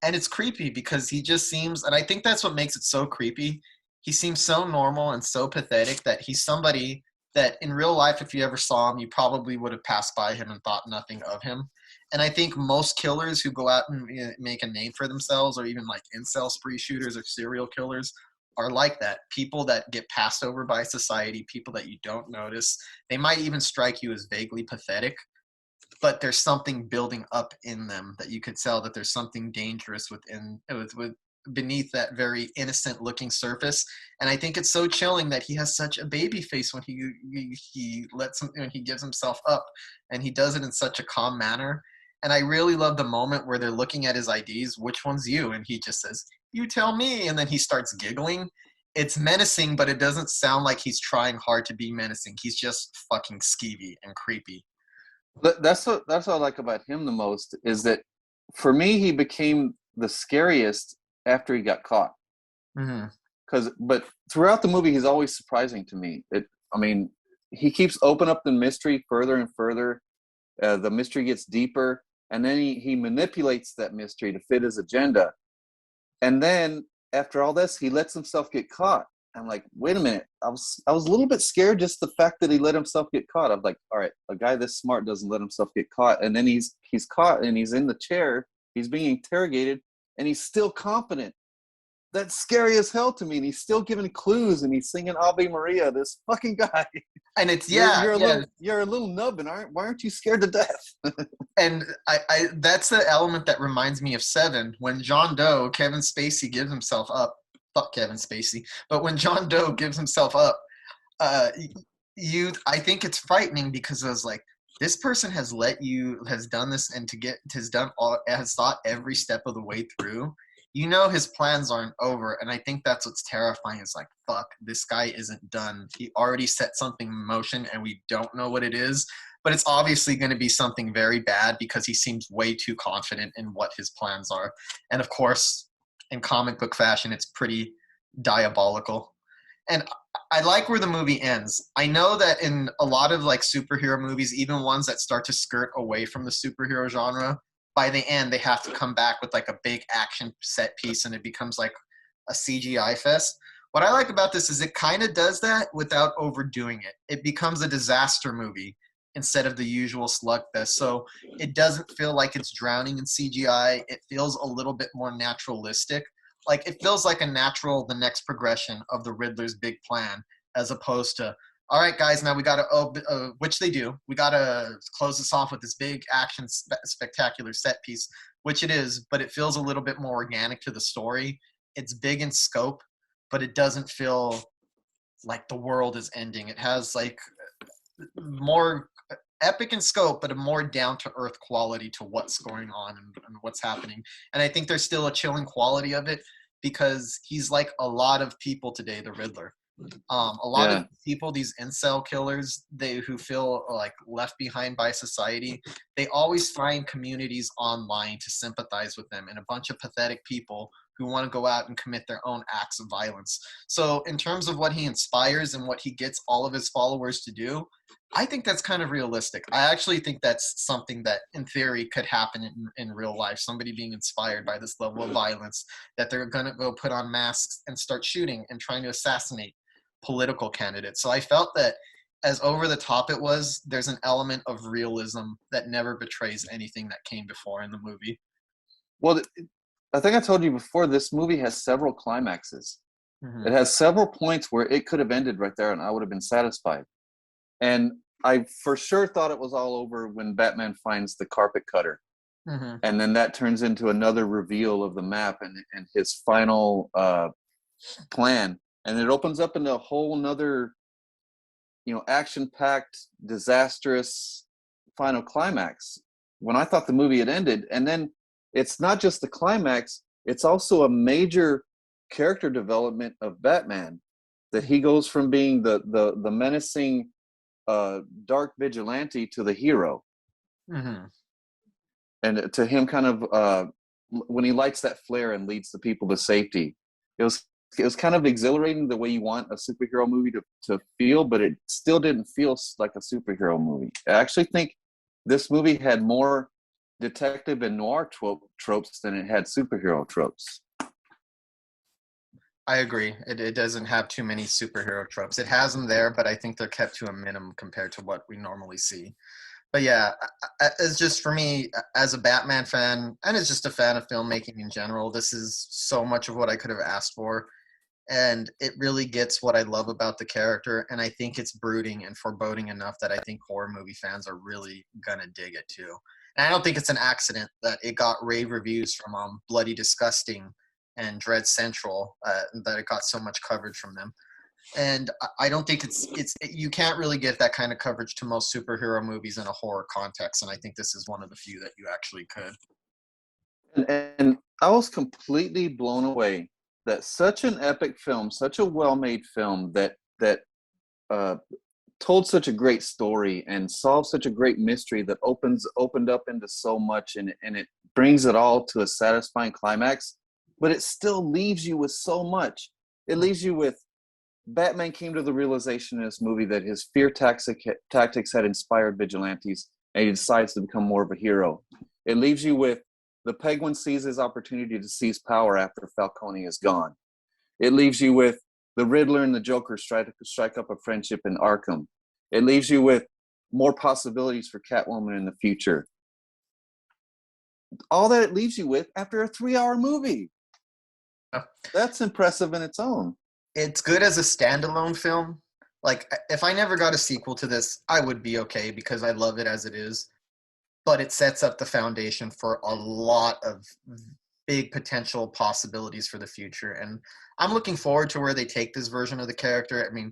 And it's creepy because he just seems, and I think that's what makes it so creepy. He seems so normal and so pathetic that he's somebody that in real life, if you ever saw him, you probably would have passed by him and thought nothing of him. And I think most killers who go out and make a name for themselves, or even like incel spree shooters or serial killers, are like that. People that get passed over by society, people that you don't notice. They might even strike you as vaguely pathetic, but there's something building up in them that you could tell that there's something dangerous with beneath that very innocent looking surface. And I think it's so chilling that he has such a baby face when he lets him, when he gives himself up, and he does it in such a calm manner. And I really love the moment where they're looking at his IDs, which one's you? And he just says, "You tell me." And then he starts giggling. It's menacing, but it doesn't sound like he's trying hard to be menacing. He's just fucking skeevy and creepy. That's what I like about him the most, is that for me he became the scariest after he got caught. Mm-hmm. But throughout the movie he's always surprising to me. I mean, he keeps opening up the mystery further and further. The mystery gets deeper, and then he manipulates that mystery to fit his agenda. And then after all this, he lets himself get caught. I'm like, wait a minute. I was a little bit scared, just the fact that he let himself get caught. I'm like, all right, a guy this smart doesn't let himself get caught. And then he's caught, and he's in the chair. He's being interrogated, and he's still confident. That's scary as hell to me. And he's still giving clues, and he's singing Ave Maria. This fucking guy. And it's You're a little nubbin. Why aren't you scared to death? And I that's the element that reminds me of Seven, when John Doe, Kevin Spacey, gives himself up. Fuck Kevin Spacey. But when John Doe gives himself up, I think it's frightening, because I was like, this person has done this, and has thought every step of the way through. You know his plans aren't over, and I think that's what's terrifying. It's like, fuck, this guy isn't done. He already set something in motion, and we don't know what it is, but it's obviously going to be something very bad, because he seems way too confident in what his plans are. And of course, in comic book fashion, it's pretty diabolical. And I like where the movie ends. I know that in a lot of like superhero movies, even ones that start to skirt away from the superhero genre, by the end they have to come back with like a big action set piece, and it becomes like a CGI fest. What I like about this is it kind of does that without overdoing it. It becomes a disaster movie instead of the usual slugfest. So it doesn't feel like it's drowning in CGI. It feels a little bit more naturalistic. Like it feels like the next progression of the Riddler's big plan, as opposed to, all right, guys, now we got to, which they do, we got to close this off with this big action spectacular set piece, which it is, but it feels a little bit more organic to the story. It's big in scope, but it doesn't feel like the world is ending. It has like more epic in scope, but a more down-to-earth quality to what's going on and what's happening. And I think there's still a chilling quality of it, because he's like a lot of people today, the Riddler. A lot of people, these incel killers, who feel like left behind by society, they always find communities online to sympathize with them, and a bunch of pathetic people who want to go out and commit their own acts of violence. So in terms of what he inspires and what he gets all of his followers to do, I think that's kind of realistic. I actually think that's something that in theory could happen in real life. Somebody being inspired by this level of violence, that they're going to go put on masks and start shooting and trying to assassinate political candidates. So I felt that as over the top it was, there's an element of realism that never betrays anything that came before in the movie. Well, I think I told you before, this movie has several climaxes. Mm-hmm. It has several points where it could have ended right there and I would have been satisfied. And I for sure thought it was all over when Batman finds the carpet cutter. Mm-hmm. And then that turns into another reveal of the map and his final plan. And it opens up into a whole nother, action-packed, disastrous final climax when I thought the movie had ended. And then it's not just the climax, it's also a major character development of Batman. That he goes from being the menacing dark vigilante to the hero. Mm-hmm. And to him kind of when he lights that flare and leads the people to safety, it was kind of exhilarating, the way you want a superhero movie to feel, but it still didn't feel like a superhero movie. I actually think this movie had more detective and noir tropes than it had superhero tropes. I agree. It doesn't have too many superhero tropes. It has them there, but I think they're kept to a minimum compared to what we normally see. But yeah, it's just for me as a Batman fan, and as just a fan of filmmaking in general, this is so much of what I could have asked for. And it really gets what I love about the character. And I think it's brooding and foreboding enough that I think horror movie fans are really going to dig it too. And I don't think it's an accident that it got rave reviews from Bloody Disgusting and Dread Central, that it got so much coverage from them. And I don't think you can't really get that kind of coverage to most superhero movies in a horror context. And I think this is one of the few that you actually could. And I was completely blown away that such an epic film, such a well-made film that told such a great story and solved such a great mystery that opened up into so much, and it brings it all to a satisfying climax, but it still leaves you with so much. It leaves you with Batman came to the realization in this movie that his fear tactics had inspired vigilantes, and he decides to become more of a hero. It leaves you with the Penguin sees his opportunity to seize power after Falcone is gone. It leaves you with the Riddler and the Joker strike up a friendship in Arkham. It leaves you with more possibilities for Catwoman in the future. All that it leaves you with after a 3-hour movie. That's impressive in its own. It's good as a standalone film. Like, if I never got a sequel to this, I would be okay because I love it as it is. But it sets up the foundation for a lot of big potential possibilities for the future. And I'm looking forward to where they take this version of the character. I mean,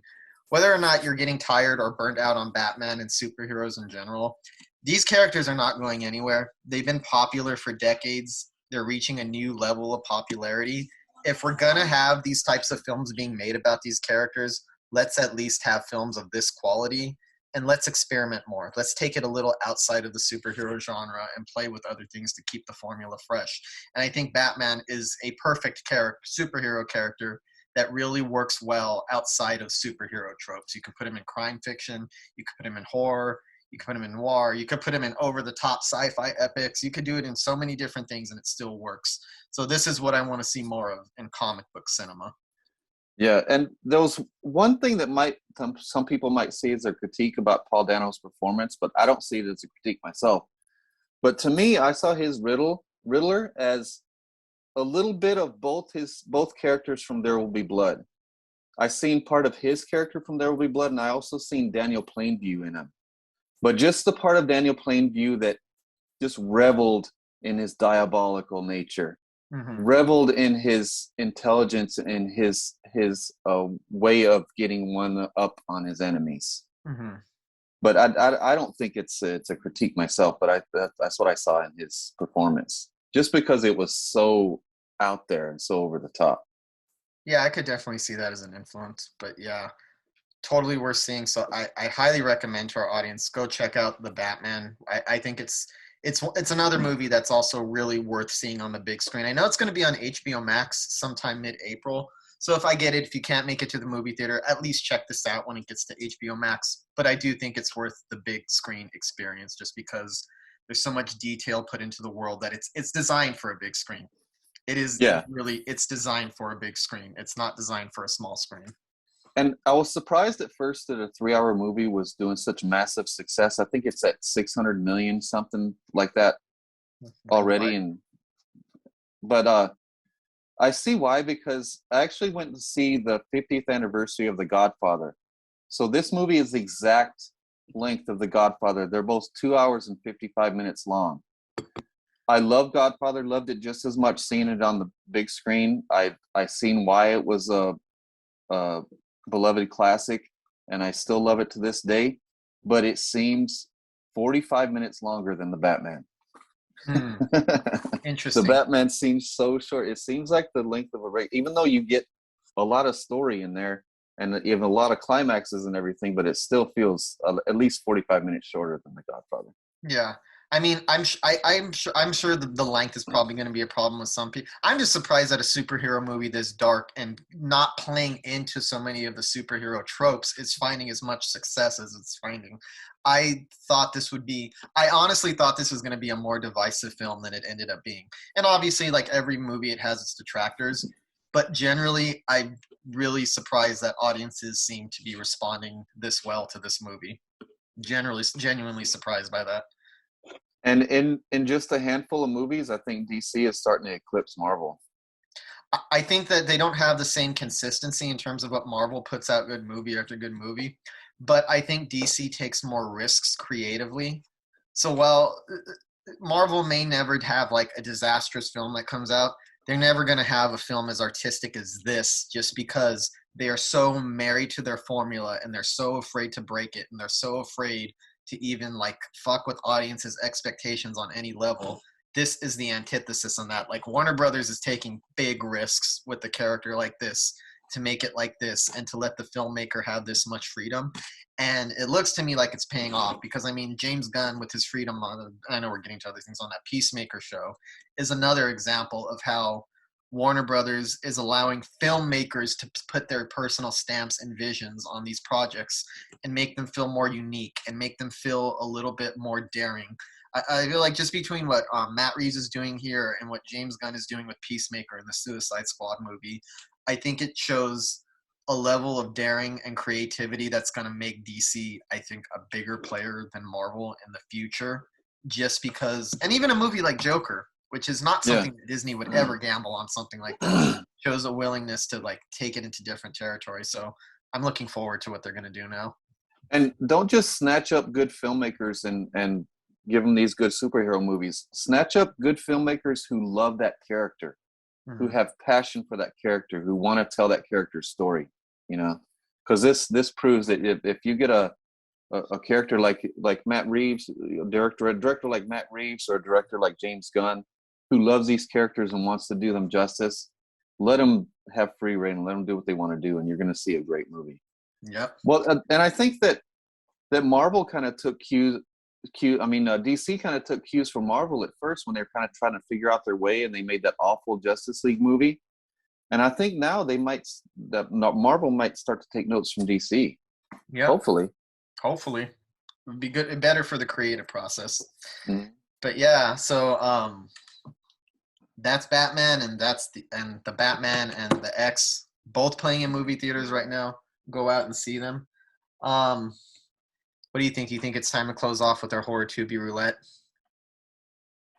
whether or not you're getting tired or burnt out on Batman and superheroes in general, these characters are not going anywhere. They've been popular for decades. They're reaching a new level of popularity. If we're going to have these types of films being made about these characters, let's at least have films of this quality, and let's experiment more. Let's take it a little outside of the superhero genre and play with other things to keep the formula fresh. And I think Batman is a perfect superhero character that really works well outside of superhero tropes. You could put him in crime fiction, you could put him in horror, you could put him in noir, you could put him in over-the-top sci-fi epics. You could do it in so many different things and it still works. So this is what I want to see more of in comic book cinema. Yeah, and there was one thing that some people might see as a critique about Paul Dano's performance, but I don't see it as a critique myself. But to me, I saw his Riddler as a little bit of both characters from There Will Be Blood. I seen part of his character from There Will Be Blood, and I also seen Daniel Plainview in him. But just the part of Daniel Plainview that just reveled in his diabolical nature, reveled in his intelligence and his way of getting one up on his enemies. But I don't think it's a critique myself, but that's what I saw in his performance, just because it was so out there and so over the top. Yeah, I could definitely see that as an influence, but yeah, totally worth seeing. So I highly recommend to our audience, go check out The Batman. I think it's another movie that's also really worth seeing on the big screen. I know it's going to be on HBO Max sometime mid-April. So if you can't make it to the movie theater, at least check this out when it gets to HBO Max. But I do think it's worth the big screen experience just because there's so much detail put into the world that it's designed for a big screen. It is it's designed for a big screen. It's not designed for a small screen. And I was surprised at first that a 3-hour movie was doing such massive success. I think it's at 600 million, something like that already. But I see why, because I actually went to see the 50th anniversary of The Godfather. So this movie is the exact length of The Godfather. They're both 2 hours and 55 minutes long. I love Godfather, loved it just as much seeing it on the big screen. I seen why it was a beloved classic, and I still love it to this day, but it seems 45 minutes longer than The Batman. Interesting. The Batman seems so short. It seems like the length of a race, even though you get a lot of story in there, and even a lot of climaxes and everything, but it still feels at least 45 minutes shorter than The Godfather. Yeah. I mean, I'm sure the length is probably going to be a problem with some people. I'm just surprised that a superhero movie this dark and not playing into so many of the superhero tropes is finding as much success as it's finding. I honestly thought this was going to be a more divisive film than it ended up being. And obviously, like every movie, it has its detractors. But generally, I'm really surprised that audiences seem to be responding this well to this movie. Genuinely surprised by that. And in just a handful of movies, I think DC is starting to eclipse Marvel. I think that they don't have the same consistency in terms of what Marvel puts out good movie after good movie, but I think DC takes more risks creatively. So while Marvel may never have like a disastrous film that comes out, they're never going to have a film as artistic as this just because they are so married to their formula and they're so afraid to break it and they're so afraid to even like fuck with audiences' expectations on any level. This is the antithesis on that. Like Warner Brothers is taking big risks with the character like this to make it like this and to let the filmmaker have this much freedom. And it looks to me like it's paying off because, I mean, James Gunn with his freedom on, I know we're getting to other things on that Peacemaker show, is another example of how Warner Brothers is allowing filmmakers to put their personal stamps and visions on these projects and make them feel more unique and make them feel a little bit more daring. I feel like just between what Matt Reeves is doing here and what James Gunn is doing with Peacemaker and the Suicide Squad movie, I think it shows a level of daring and creativity that's going to make DC, I think, a bigger player than Marvel in the future. Just because, and even a movie like Joker, which is not something that Disney would ever gamble on something like this, shows a willingness to like take it into different territory. So I'm looking forward to what they're going to do now. And don't just snatch up good filmmakers and give them these good superhero movies. Snatch up good filmmakers who love that character, who have passion for that character, who want to tell that character's story, you know, because this proves that if you get a character like Matt Reeves, a director like Matt Reeves or a director like James Gunn, who loves these characters and wants to do them justice, let them have free reign and let them do what they want to do, and you're going to see a great movie. Yep. Well, and I think that Marvel kind of took DC kind of took cues from Marvel at first when they were kind of trying to figure out their way, and they made that awful Justice League movie. And I think now Marvel might start to take notes from DC. Yeah. Hopefully. It would be good, better for the creative process. Mm-hmm. But yeah, so that's Batman, and the Batman and the X both playing in movie theaters right now. Go out and see them. What do you think? You think it's time to close off with our Horror Tubi Roulette?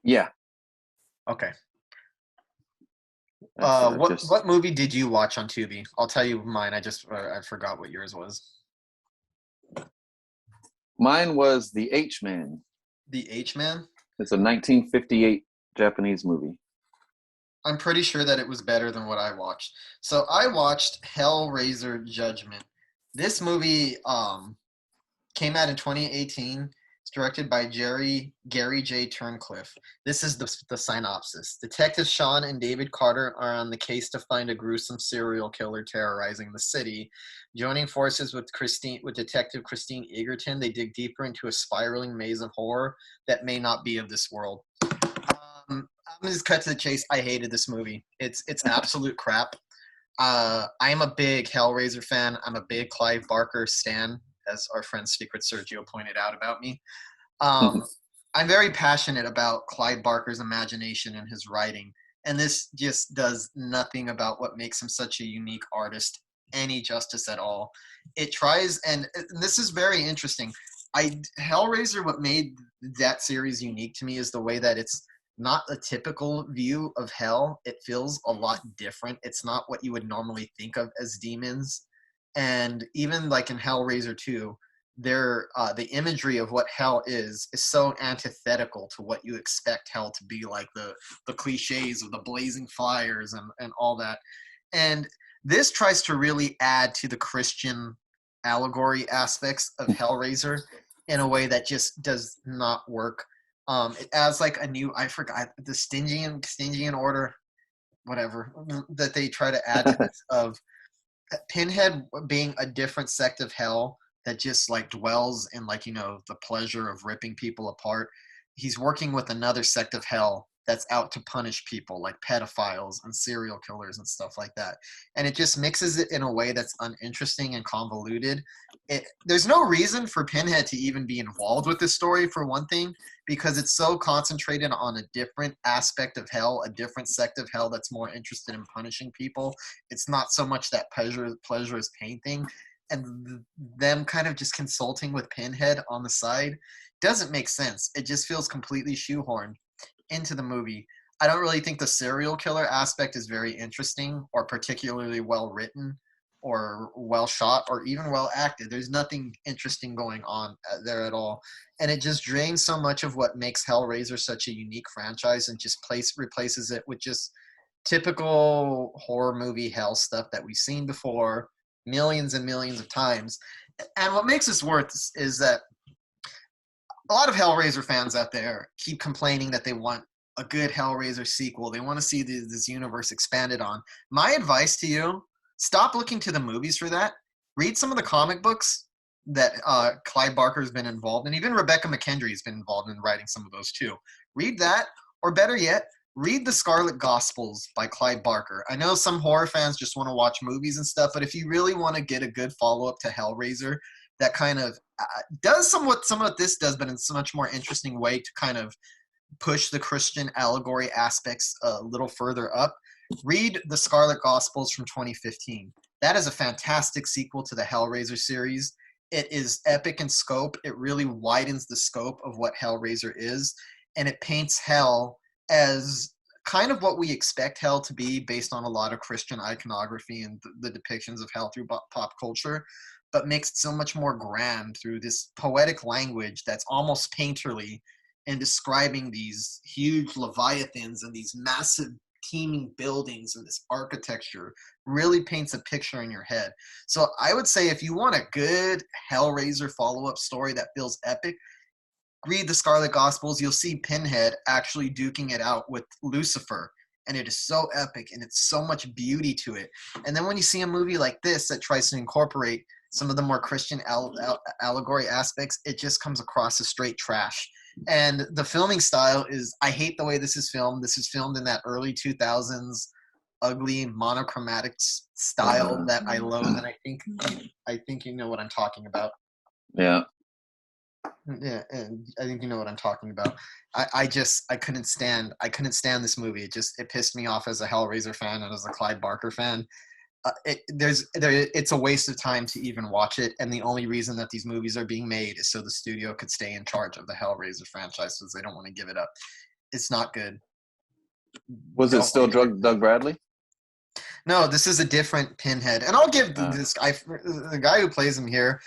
Yeah. Okay. What movie did you watch on Tubi? I'll tell you mine. I forgot what yours was. Mine was The H-Man. The H-Man? It's a 1958 Japanese movie. I'm pretty sure that it was better than what I watched. So I watched Hellraiser Judgment. This movie came out in 2018. It's directed by Gary J. Turncliffe. This is the synopsis. Detectives Sean and David Carter are on the case to find a gruesome serial killer terrorizing the city. Joining forces with Detective Christine Egerton, they dig deeper into a spiraling maze of horror that may not be of this world. I'm gonna just cut to the chase. I hated this movie. It's absolute crap. I am a big Hellraiser fan. I'm a big Clive Barker stan, as our friend Secret Sergio pointed out about me. I'm very passionate about Clive Barker's imagination and his writing, and this just does nothing about what makes him such a unique artist any justice at all. It tries, and this is very interesting. Hellraiser, what made that series unique to me is the way that it's not a typical view of hell. It feels a lot different. It's not what you would normally think of as demons. And even like in Hellraiser 2, the imagery of what hell is so antithetical to what you expect hell to be, like the cliches of the blazing fires and all that. And this tries to really add to the Christian allegory aspects of Hellraiser in a way that just does not work. It adds like a new, I forgot, the Stygian order, whatever, that they try to add to this of Pinhead being a different sect of hell that just like dwells in like, the pleasure of ripping people apart. He's working with another sect of hell that's out to punish people like pedophiles and serial killers and stuff like that. And it just mixes it in a way that's uninteresting and convoluted. There's no reason for Pinhead to even be involved with this story, for one thing, because it's so concentrated on a different aspect of hell, a different sect of hell that's more interested in punishing people. It's not so much that pleasure is pain thing. And them kind of just consulting with Pinhead on the side doesn't make sense. It just feels completely shoehorned into the movie. I don't really think the serial killer aspect is very interesting or particularly well written or well shot or even well acted. There's nothing interesting going on there at all. And it just drains so much of what makes Hellraiser such a unique franchise and just replaces it with just typical horror movie hell stuff that we've seen before millions and millions of times. And what makes this worse is that a lot of Hellraiser fans out there keep complaining that they want a good Hellraiser sequel. They want to see this universe expanded on. My advice to you, stop looking to the movies for that. Read some of the comic books that Clive Barker's been involved in. Even Rebecca McKendry has been involved in writing some of those too. Read that, or better yet, read the Scarlet Gospels by Clive Barker. I know some horror fans just want to watch movies and stuff, but if you really want to get a good follow-up to Hellraiser that kind of does some of what this does, but in a much more interesting way to kind of push the Christian allegory aspects a little further up, read the Scarlet Gospels from 2015. That is a fantastic sequel to the Hellraiser series. It is epic in scope. It really widens the scope of what Hellraiser is, and it paints hell as kind of what we expect hell to be based on a lot of Christian iconography and the depictions of hell through pop culture, but makes it so much more grand through this poetic language that's almost painterly in describing these huge leviathans and these massive teeming buildings and this architecture really paints a picture in your head. So I would say if you want a good Hellraiser follow-up story that feels epic, read the Scarlet Gospels. You'll see Pinhead actually duking it out with Lucifer, and it is so epic and it's so much beauty to it. And then when you see a movie like this that tries to incorporate some of the more Christian allegory aspects, it just comes across as straight trash. And the filming style is, I hate the way this is filmed. This is filmed in that early 2000s ugly monochromatic style that I loathe, and I think you know what I'm talking about. Yeah. Yeah, and I think you know what I'm talking about. I couldn't stand this movie. It pissed me off as a Hellraiser fan and as a Clive Barker fan. It's a waste of time to even watch it, and the only reason that these movies are being made is so the studio could stay in charge of the Hellraiser franchise, because they don't want to give it up. It's not good. Was it still Doug Bradley? No, this is a different Pinhead, and I'll give this guy, the guy who plays him here,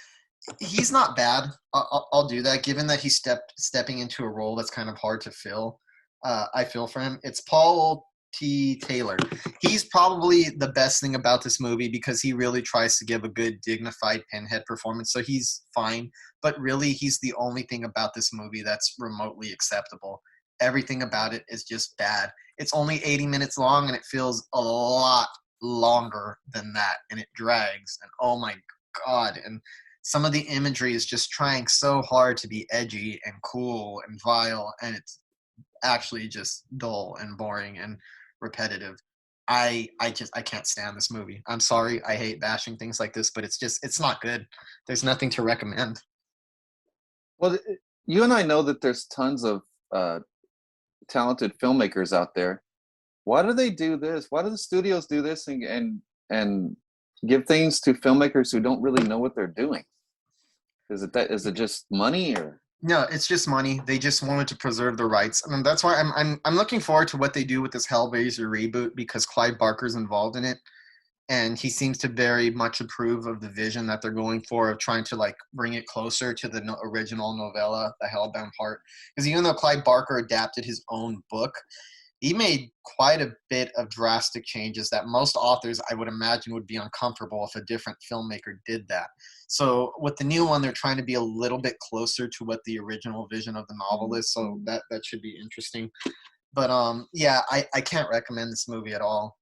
he's not bad. I'll do that, given that he's stepping into a role that's kind of hard to fill. I feel for him. It's Paul T. Taylor. He's probably the best thing about this movie because he really tries to give a good, dignified Pinhead performance, so he's fine. But really, he's the only thing about this movie that's remotely acceptable. Everything about it is just bad. It's only 80 minutes long, and it feels a lot longer than that, and it drags. And oh my God. And some of the imagery is just trying so hard to be edgy and cool and vile, and it's actually just dull and boring and repetitive. I can't stand this movie. I'm sorry. I hate bashing things like this, but it's not good. There's nothing to recommend. Well, you and I know that there's tons of talented filmmakers out there. Why do they do this? Why do the studios do this and give things to filmmakers who don't really know what they're doing? Is it just money, or? No, it's just money. They just wanted to preserve the rights. I mean, that's why I'm looking forward to what they do with this Hellraiser reboot, because Clive Barker's involved in it, and he seems to very much approve of the vision that they're going for of trying to like bring it closer to the original novella, The Hellbound Heart. Because even though Clive Barker adapted his own book, he made quite a bit of drastic changes that most authors, I would imagine, would be uncomfortable if a different filmmaker did that. So with the new one, they're trying to be a little bit closer to what the original vision of the novel is. So that should be interesting. But yeah, I can't recommend this movie at all.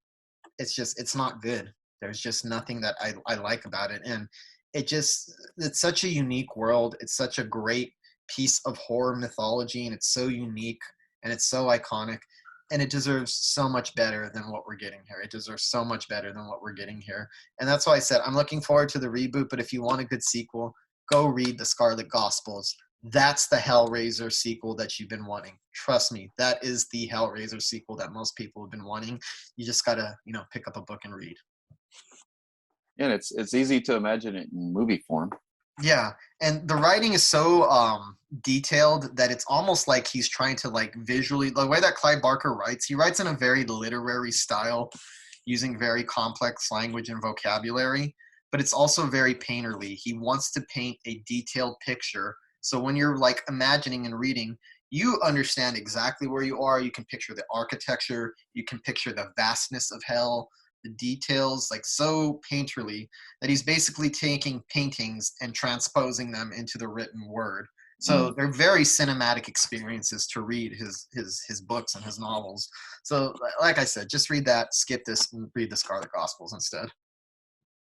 It's not good. There's just nothing that I like about it. And it's such a unique world. It's such a great piece of horror mythology, and it's so unique and it's so iconic. And it deserves so much better than what we're getting here. It deserves so much better than what we're getting here. And that's why I said I'm looking forward to the reboot, but if you want a good sequel, go read the Scarlet Gospels. That's the Hellraiser sequel that you've been wanting. Trust me, that is the Hellraiser sequel that most people have been wanting. You just gotta, pick up a book and read. Yeah, and it's easy to imagine it in movie form. Yeah, and the writing is so detailed that it's almost like he's trying to visually, the way that Clive Barker writes, he writes in a very literary style, using very complex language and vocabulary, but it's also very painterly. He wants to paint a detailed picture. So when you're imagining and reading, you understand exactly where you are. You can picture the architecture. You can picture the vastness of hell, the details, so painterly that he's basically taking paintings and transposing them into the written word. So they're very cinematic experiences to read his books and his novels. So like I said, just read that, skip this, and read the Scarlet Gospels instead.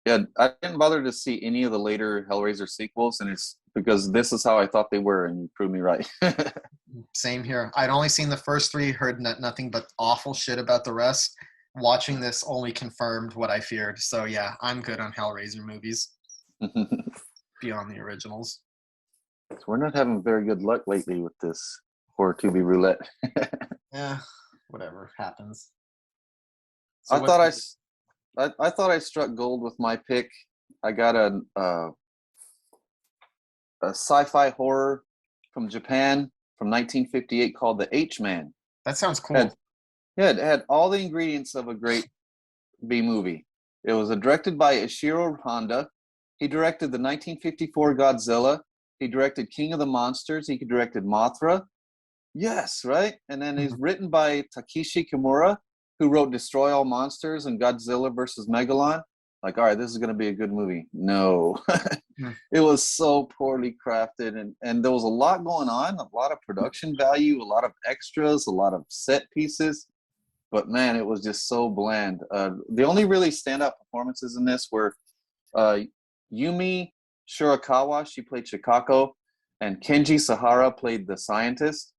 Yeah, I didn't bother to see any of the later Hellraiser sequels, and it's because this is how I thought they were, and you proved me right. Same here. I'd only seen the first three, heard nothing but awful shit about the rest. Watching this only confirmed what I feared. So yeah, I'm good on Hellraiser movies beyond the originals. So we're not having very good luck lately with this Horror Tubi Roulette. Yeah, whatever happens. So I thought I struck gold with my pick. I got a sci-fi horror from Japan from 1958 called The H-Man. That sounds cool. It had all the ingredients of a great B movie. It was directed by Ishiro Honda. He directed the 1954 Godzilla. He directed King of the Monsters. He directed Mothra. Yes, right? And then it's written by Takeshi Kimura, who wrote Destroy All Monsters and Godzilla versus Megalon. All right, this is going to be a good movie. No. It was so poorly crafted, and there was a lot going on, a lot of production value, a lot of extras, a lot of set pieces. But man, it was just so bland. The only really standout performances in this were Yumi Shirakawa, she played Chikako, and Kenji Sahara played the scientist.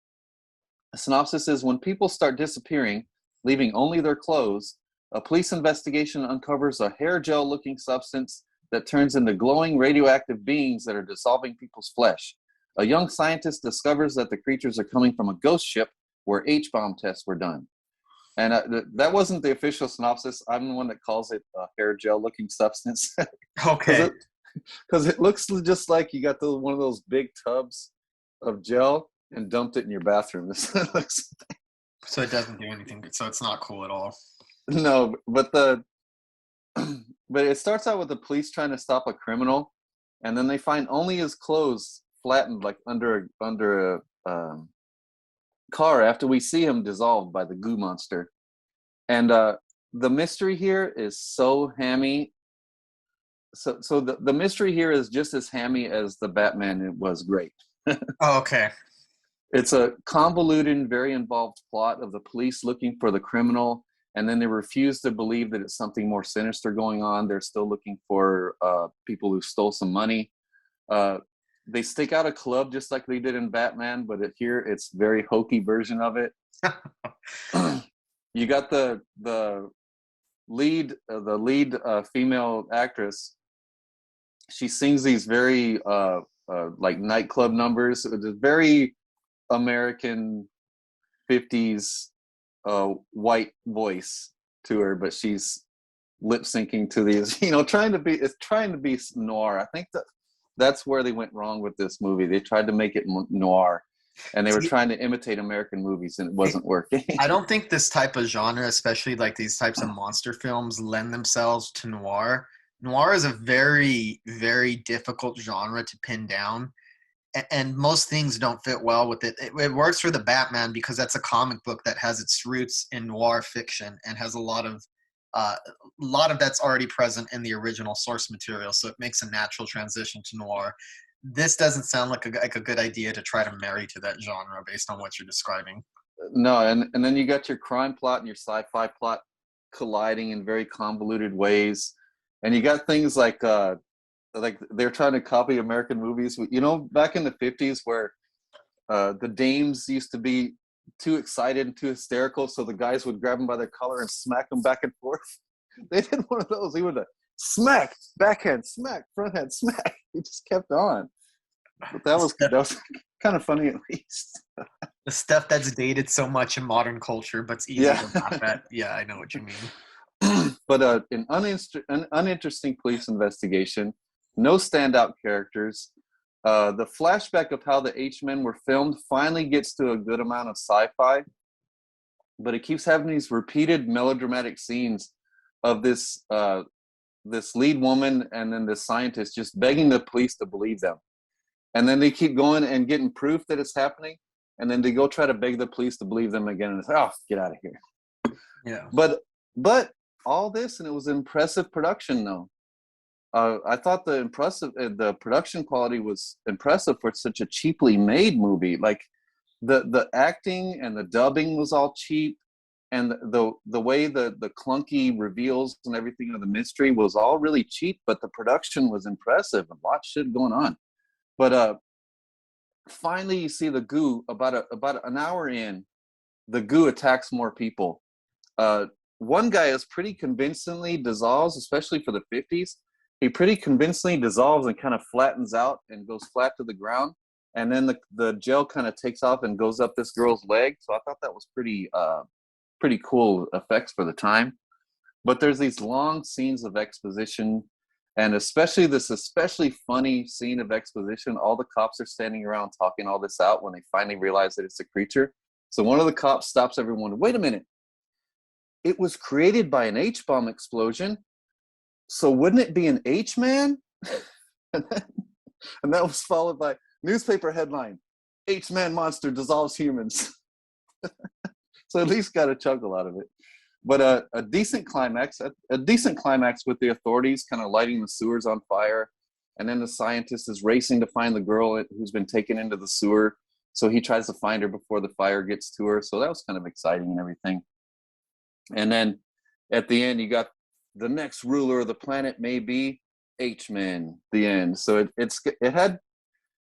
The synopsis is, when people start disappearing, leaving only their clothes, a police investigation uncovers a hair gel-looking substance that turns into glowing radioactive beings that are dissolving people's flesh. A young scientist discovers that the creatures are coming from a ghost ship where H-bomb tests were done. And that wasn't the official synopsis. I'm the one that calls it a hair gel-looking substance. Okay. Because it looks just like you got one of those big tubs of gel and dumped it in your bathroom. So it doesn't do anything. So it's not cool at all. No, but it starts out with the police trying to stop a criminal, and then they find only his clothes flattened under a car after we see him dissolved by the goo monster. And the mystery here is so hammy. So the mystery here is just as hammy as the Batman. It was great. Oh, okay. It's a convoluted, very involved plot of the police looking for the criminal, and then they refuse to believe that it's something more sinister going on. They're still looking for people who stole some money. They stake out a club just like they did in Batman, but here it's very hokey version of it. You got the lead female actress. She sings these very nightclub numbers. It's a very American 50s white voice to her, but she's lip syncing to these, trying to be noir. I think that's where they went wrong with this movie. They tried to make it noir, and they were trying to imitate American movies, and it wasn't working. I don't think this type of genre, especially these types of monster films, lend themselves to noir. Noir is a very, very difficult genre to pin down, and most things don't fit well with it. It works for the Batman because that's a comic book that has its roots in noir fiction and has a lot of that's already present in the original source material, so it makes a natural transition to noir. This doesn't sound like a good idea to try to marry to that genre based on what you're describing. No, and then you got your crime plot and your sci-fi plot colliding in very convoluted ways. And you got things like they're trying to copy American movies. You know, back in the 50s where the dames used to be too excited and too hysterical, so the guys would grab them by their collar and smack them back and forth. They did one of those. He would smack, backhand, smack, front hand, smack. He just kept on. But that was kind of funny, at least. The stuff that's dated so much in modern culture, but it's easy to laugh at. Yeah, I know what you mean. But an uninteresting police investigation, no standout characters. The flashback of how the H-Men were filmed finally gets to a good amount of sci-fi, but it keeps having these repeated melodramatic scenes of this lead woman and then this scientist just begging the police to believe them. And then they keep going and getting proof that it's happening, and then they go try to beg the police to believe them again, and it's like, oh, get out of here. Yeah. But all this, and it was impressive production, though. I thought the production quality was impressive for such a cheaply made movie. Like the acting and the dubbing was all cheap, and the way the clunky reveals and everything of the mystery was all really cheap, but the production was impressive and a lot of shit going on. But finally, you see the goo about an hour in. The goo attacks more people. One guy is pretty convincingly dissolves, especially for the 50s. He pretty convincingly dissolves and kind of flattens out and goes flat to the ground. And then the gel kind of takes off and goes up this girl's leg. So I thought that was pretty cool effects for the time. But there's these long scenes of exposition, and especially this especially funny scene of exposition. All the cops are standing around talking all this out when they finally realize that it's a creature. So one of the cops stops everyone. Wait a minute. It was created by an H-bomb explosion. So wouldn't it be an H-man? and that was followed by newspaper headline, H-man monster dissolves humans. So at least got a chuckle out of it. But a decent climax with the authorities kind of lighting the sewers on fire. And then the scientist is racing to find the girl who's been taken into the sewer. So he tries to find her before the fire gets to her. So that was kind of exciting and everything. And then at the end, you got the next ruler of the planet may be H-Man, the end. So it had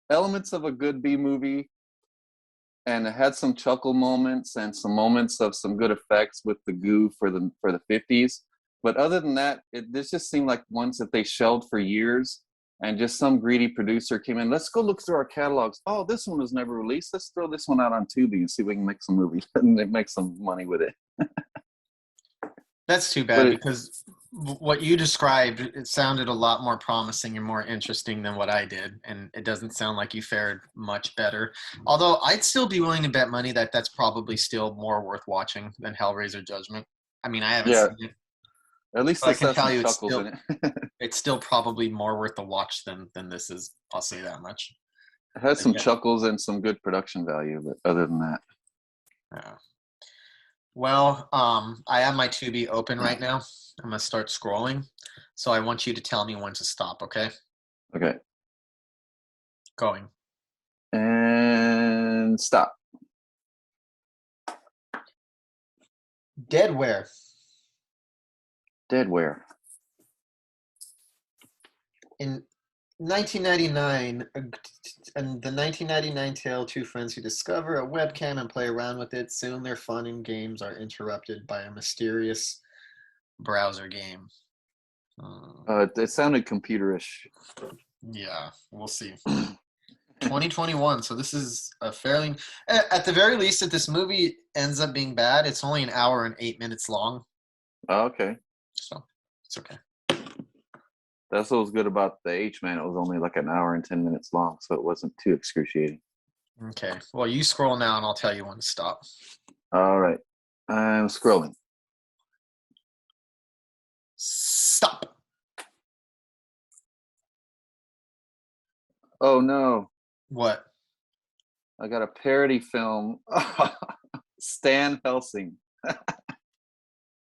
elements of a good B movie, and it had some chuckle moments and some moments of some good effects with the goo for the 50s. But other than that, this just seemed like ones that they shelved for years, and just some greedy producer came in. Let's go look through our catalogs. Oh, this one was never released. Let's throw this one out on Tubi and see if we can make some movies and make some money with it. That's too bad, because what you described, it sounded a lot more promising and more interesting than what I did, and it doesn't sound like you fared much better. Although I'd still be willing to bet money that that's probably still more worth watching than Hellraiser Judgment. I mean, I haven't seen it. At least I can tell you it. it's still probably more worth the watch than this is. I'll say that much. It has some chuckles and some good production value, but other than that. Yeah. Well, I have my Tubi open right now. I'm going to start scrolling. So I want you to tell me when to stop, okay? Okay. Going. And stop. Deadware. In 1999, and the 1999 tale, two friends who discover a webcam and play around with it. Soon their fun and games are interrupted by a mysterious browser game. It sounded computerish. Yeah, we'll see. 2021, so this is a fairly... At the very least, if this movie ends up being bad, it's only an hour and 8 minutes long. Oh, okay. So, it's okay. That's what was good about the H-Man. It was only like an hour and 10 minutes long, so it wasn't too excruciating. Okay. Well, you scroll now, and I'll tell you when to stop. All right. I'm scrolling. Stop. Oh, no. What? I got a parody film. Stan Helsing.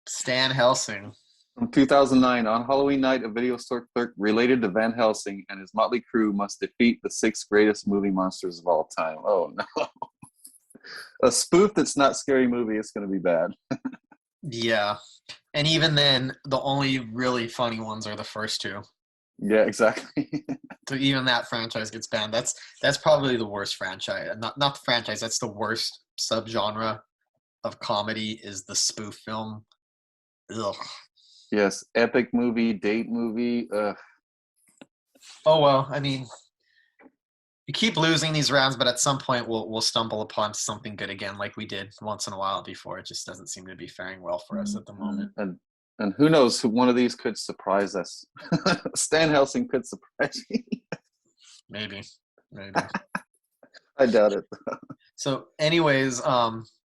Stan Helsing. From 2009, on Halloween night, a video store clerk related to Van Helsing and his motley crew must defeat the 6 greatest movie monsters of all time. Oh, no. A spoof that's not Scary Movie is going to be bad. Yeah. And even then, the only really funny ones are the first two. Yeah, exactly. So even that franchise gets banned. That's probably the worst franchise. Not the franchise. That's the worst subgenre of comedy is the spoof film. Ugh. Yes, epic movie, date movie. Oh well. I mean, you keep losing these rounds, but at some point we'll stumble upon something good again, like we did once in a while before. It just doesn't seem to be faring well for us at the moment. And who knows, one of these could surprise us. Stan Helsing could surprise me. Maybe. I doubt it. So, anyways,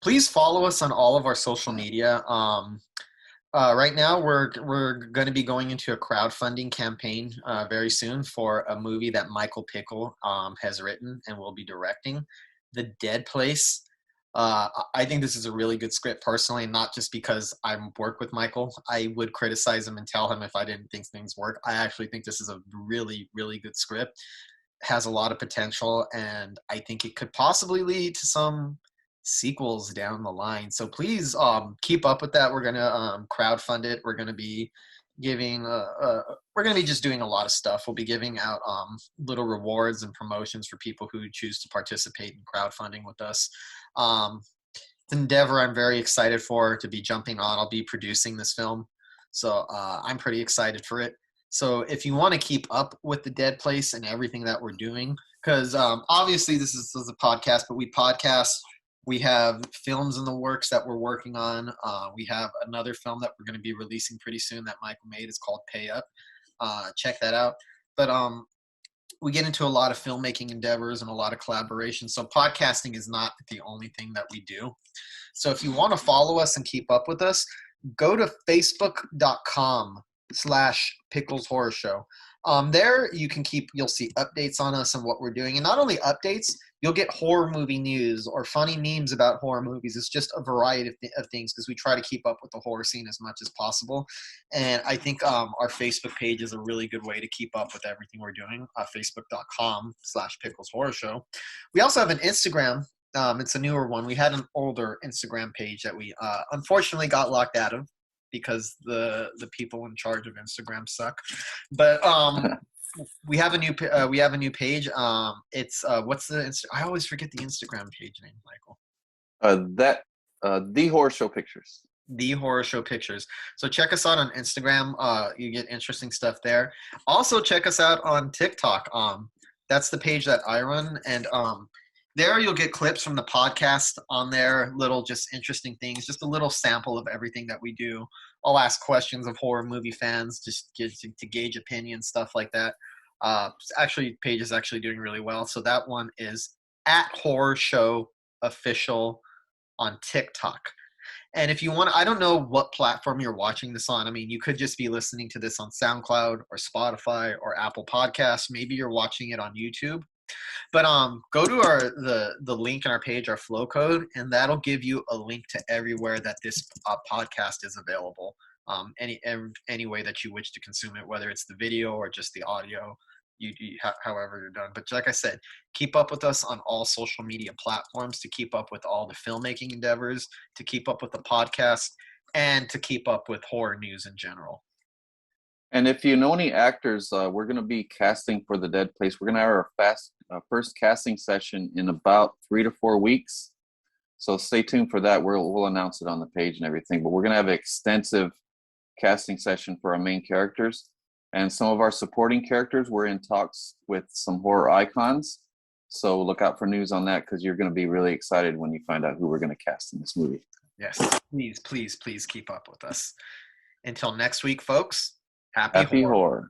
please follow us on all of our social media. Right now, we're going to be going into a crowdfunding campaign very soon for a movie that Michael Pickle has written and will be directing, The Dead Place. I think this is a really good script personally, not just because I work with Michael. I would criticize him and tell him if I didn't think things work. I actually think this is a really, really good script. Has a lot of potential, and I think it could possibly lead to some sequels down the line. So please keep up with that. We're gonna crowdfund it. We're gonna be giving we're gonna be just doing a lot of stuff. We'll be giving out little rewards and promotions for people who choose to participate in crowdfunding with us. It's an endeavor I'm very excited for to be jumping on. I'll be producing this film, so I'm pretty excited for it. So if you want to keep up with The Dead Place and everything that we're doing, because obviously this is a podcast, but we podcast. We have films in the works that we're working on. We have another film that we're going to be releasing pretty soon that Michael made. It's called Pay Up. Check that out. But we get into a lot of filmmaking endeavors and a lot of collaboration. So podcasting is not the only thing that we do. So if you want to follow us and keep up with us, go to facebook.com/Pickles Horror Show. There you'll see updates on us and what we're doing. And not only updates, you'll get horror movie news or funny memes about horror movies. It's just a variety of things because we try to keep up with the horror scene as much as possible. And I think our Facebook page is a really good way to keep up with everything we're doing. Facebook.com/Pickles Horror Show. We also have an Instagram. It's a newer one. We had an older Instagram page that we unfortunately got locked out of because the people in charge of Instagram suck. But we have a new page. It's what's the I always forget the Instagram page name, Michael. The Horror Show Pictures. The Horror Show Pictures. So check us out on Instagram. You get interesting stuff there. Also check us out on TikTok. That's the page that I run, and there you'll get clips from the podcast on there, little just interesting things, just a little sample of everything that we do. I'll ask questions of horror movie fans, just to gauge opinions, stuff like that. Page is actually doing really well. So that one is at Horror Show Official on TikTok. And if you want, I don't know what platform you're watching this on. I mean, you could just be listening to this on SoundCloud or Spotify or Apple Podcasts. Maybe you're watching it on YouTube. But go to the link in our page, our flow code, and that'll give you a link to everywhere that this podcast is available. Any way that you wish to consume it, whether it's the video or just the audio, however you're done. But like I said, keep up with us on all social media platforms to keep up with all the filmmaking endeavors, to keep up with the podcast, and to keep up with horror news in general. And if you know any actors, we're going to be casting for The Dead Place. We're going to have our first casting session in about 3 to 4 weeks. So stay tuned for that. We'll announce it on the page and everything. But we're going to have an extensive casting session for our main characters. And some of our supporting characters, we're in talks with some horror icons. So look out for news on that because you're going to be really excited when you find out who we're going to cast in this movie. Yes, please keep up with us. Until next week, folks. Happy Happy horror.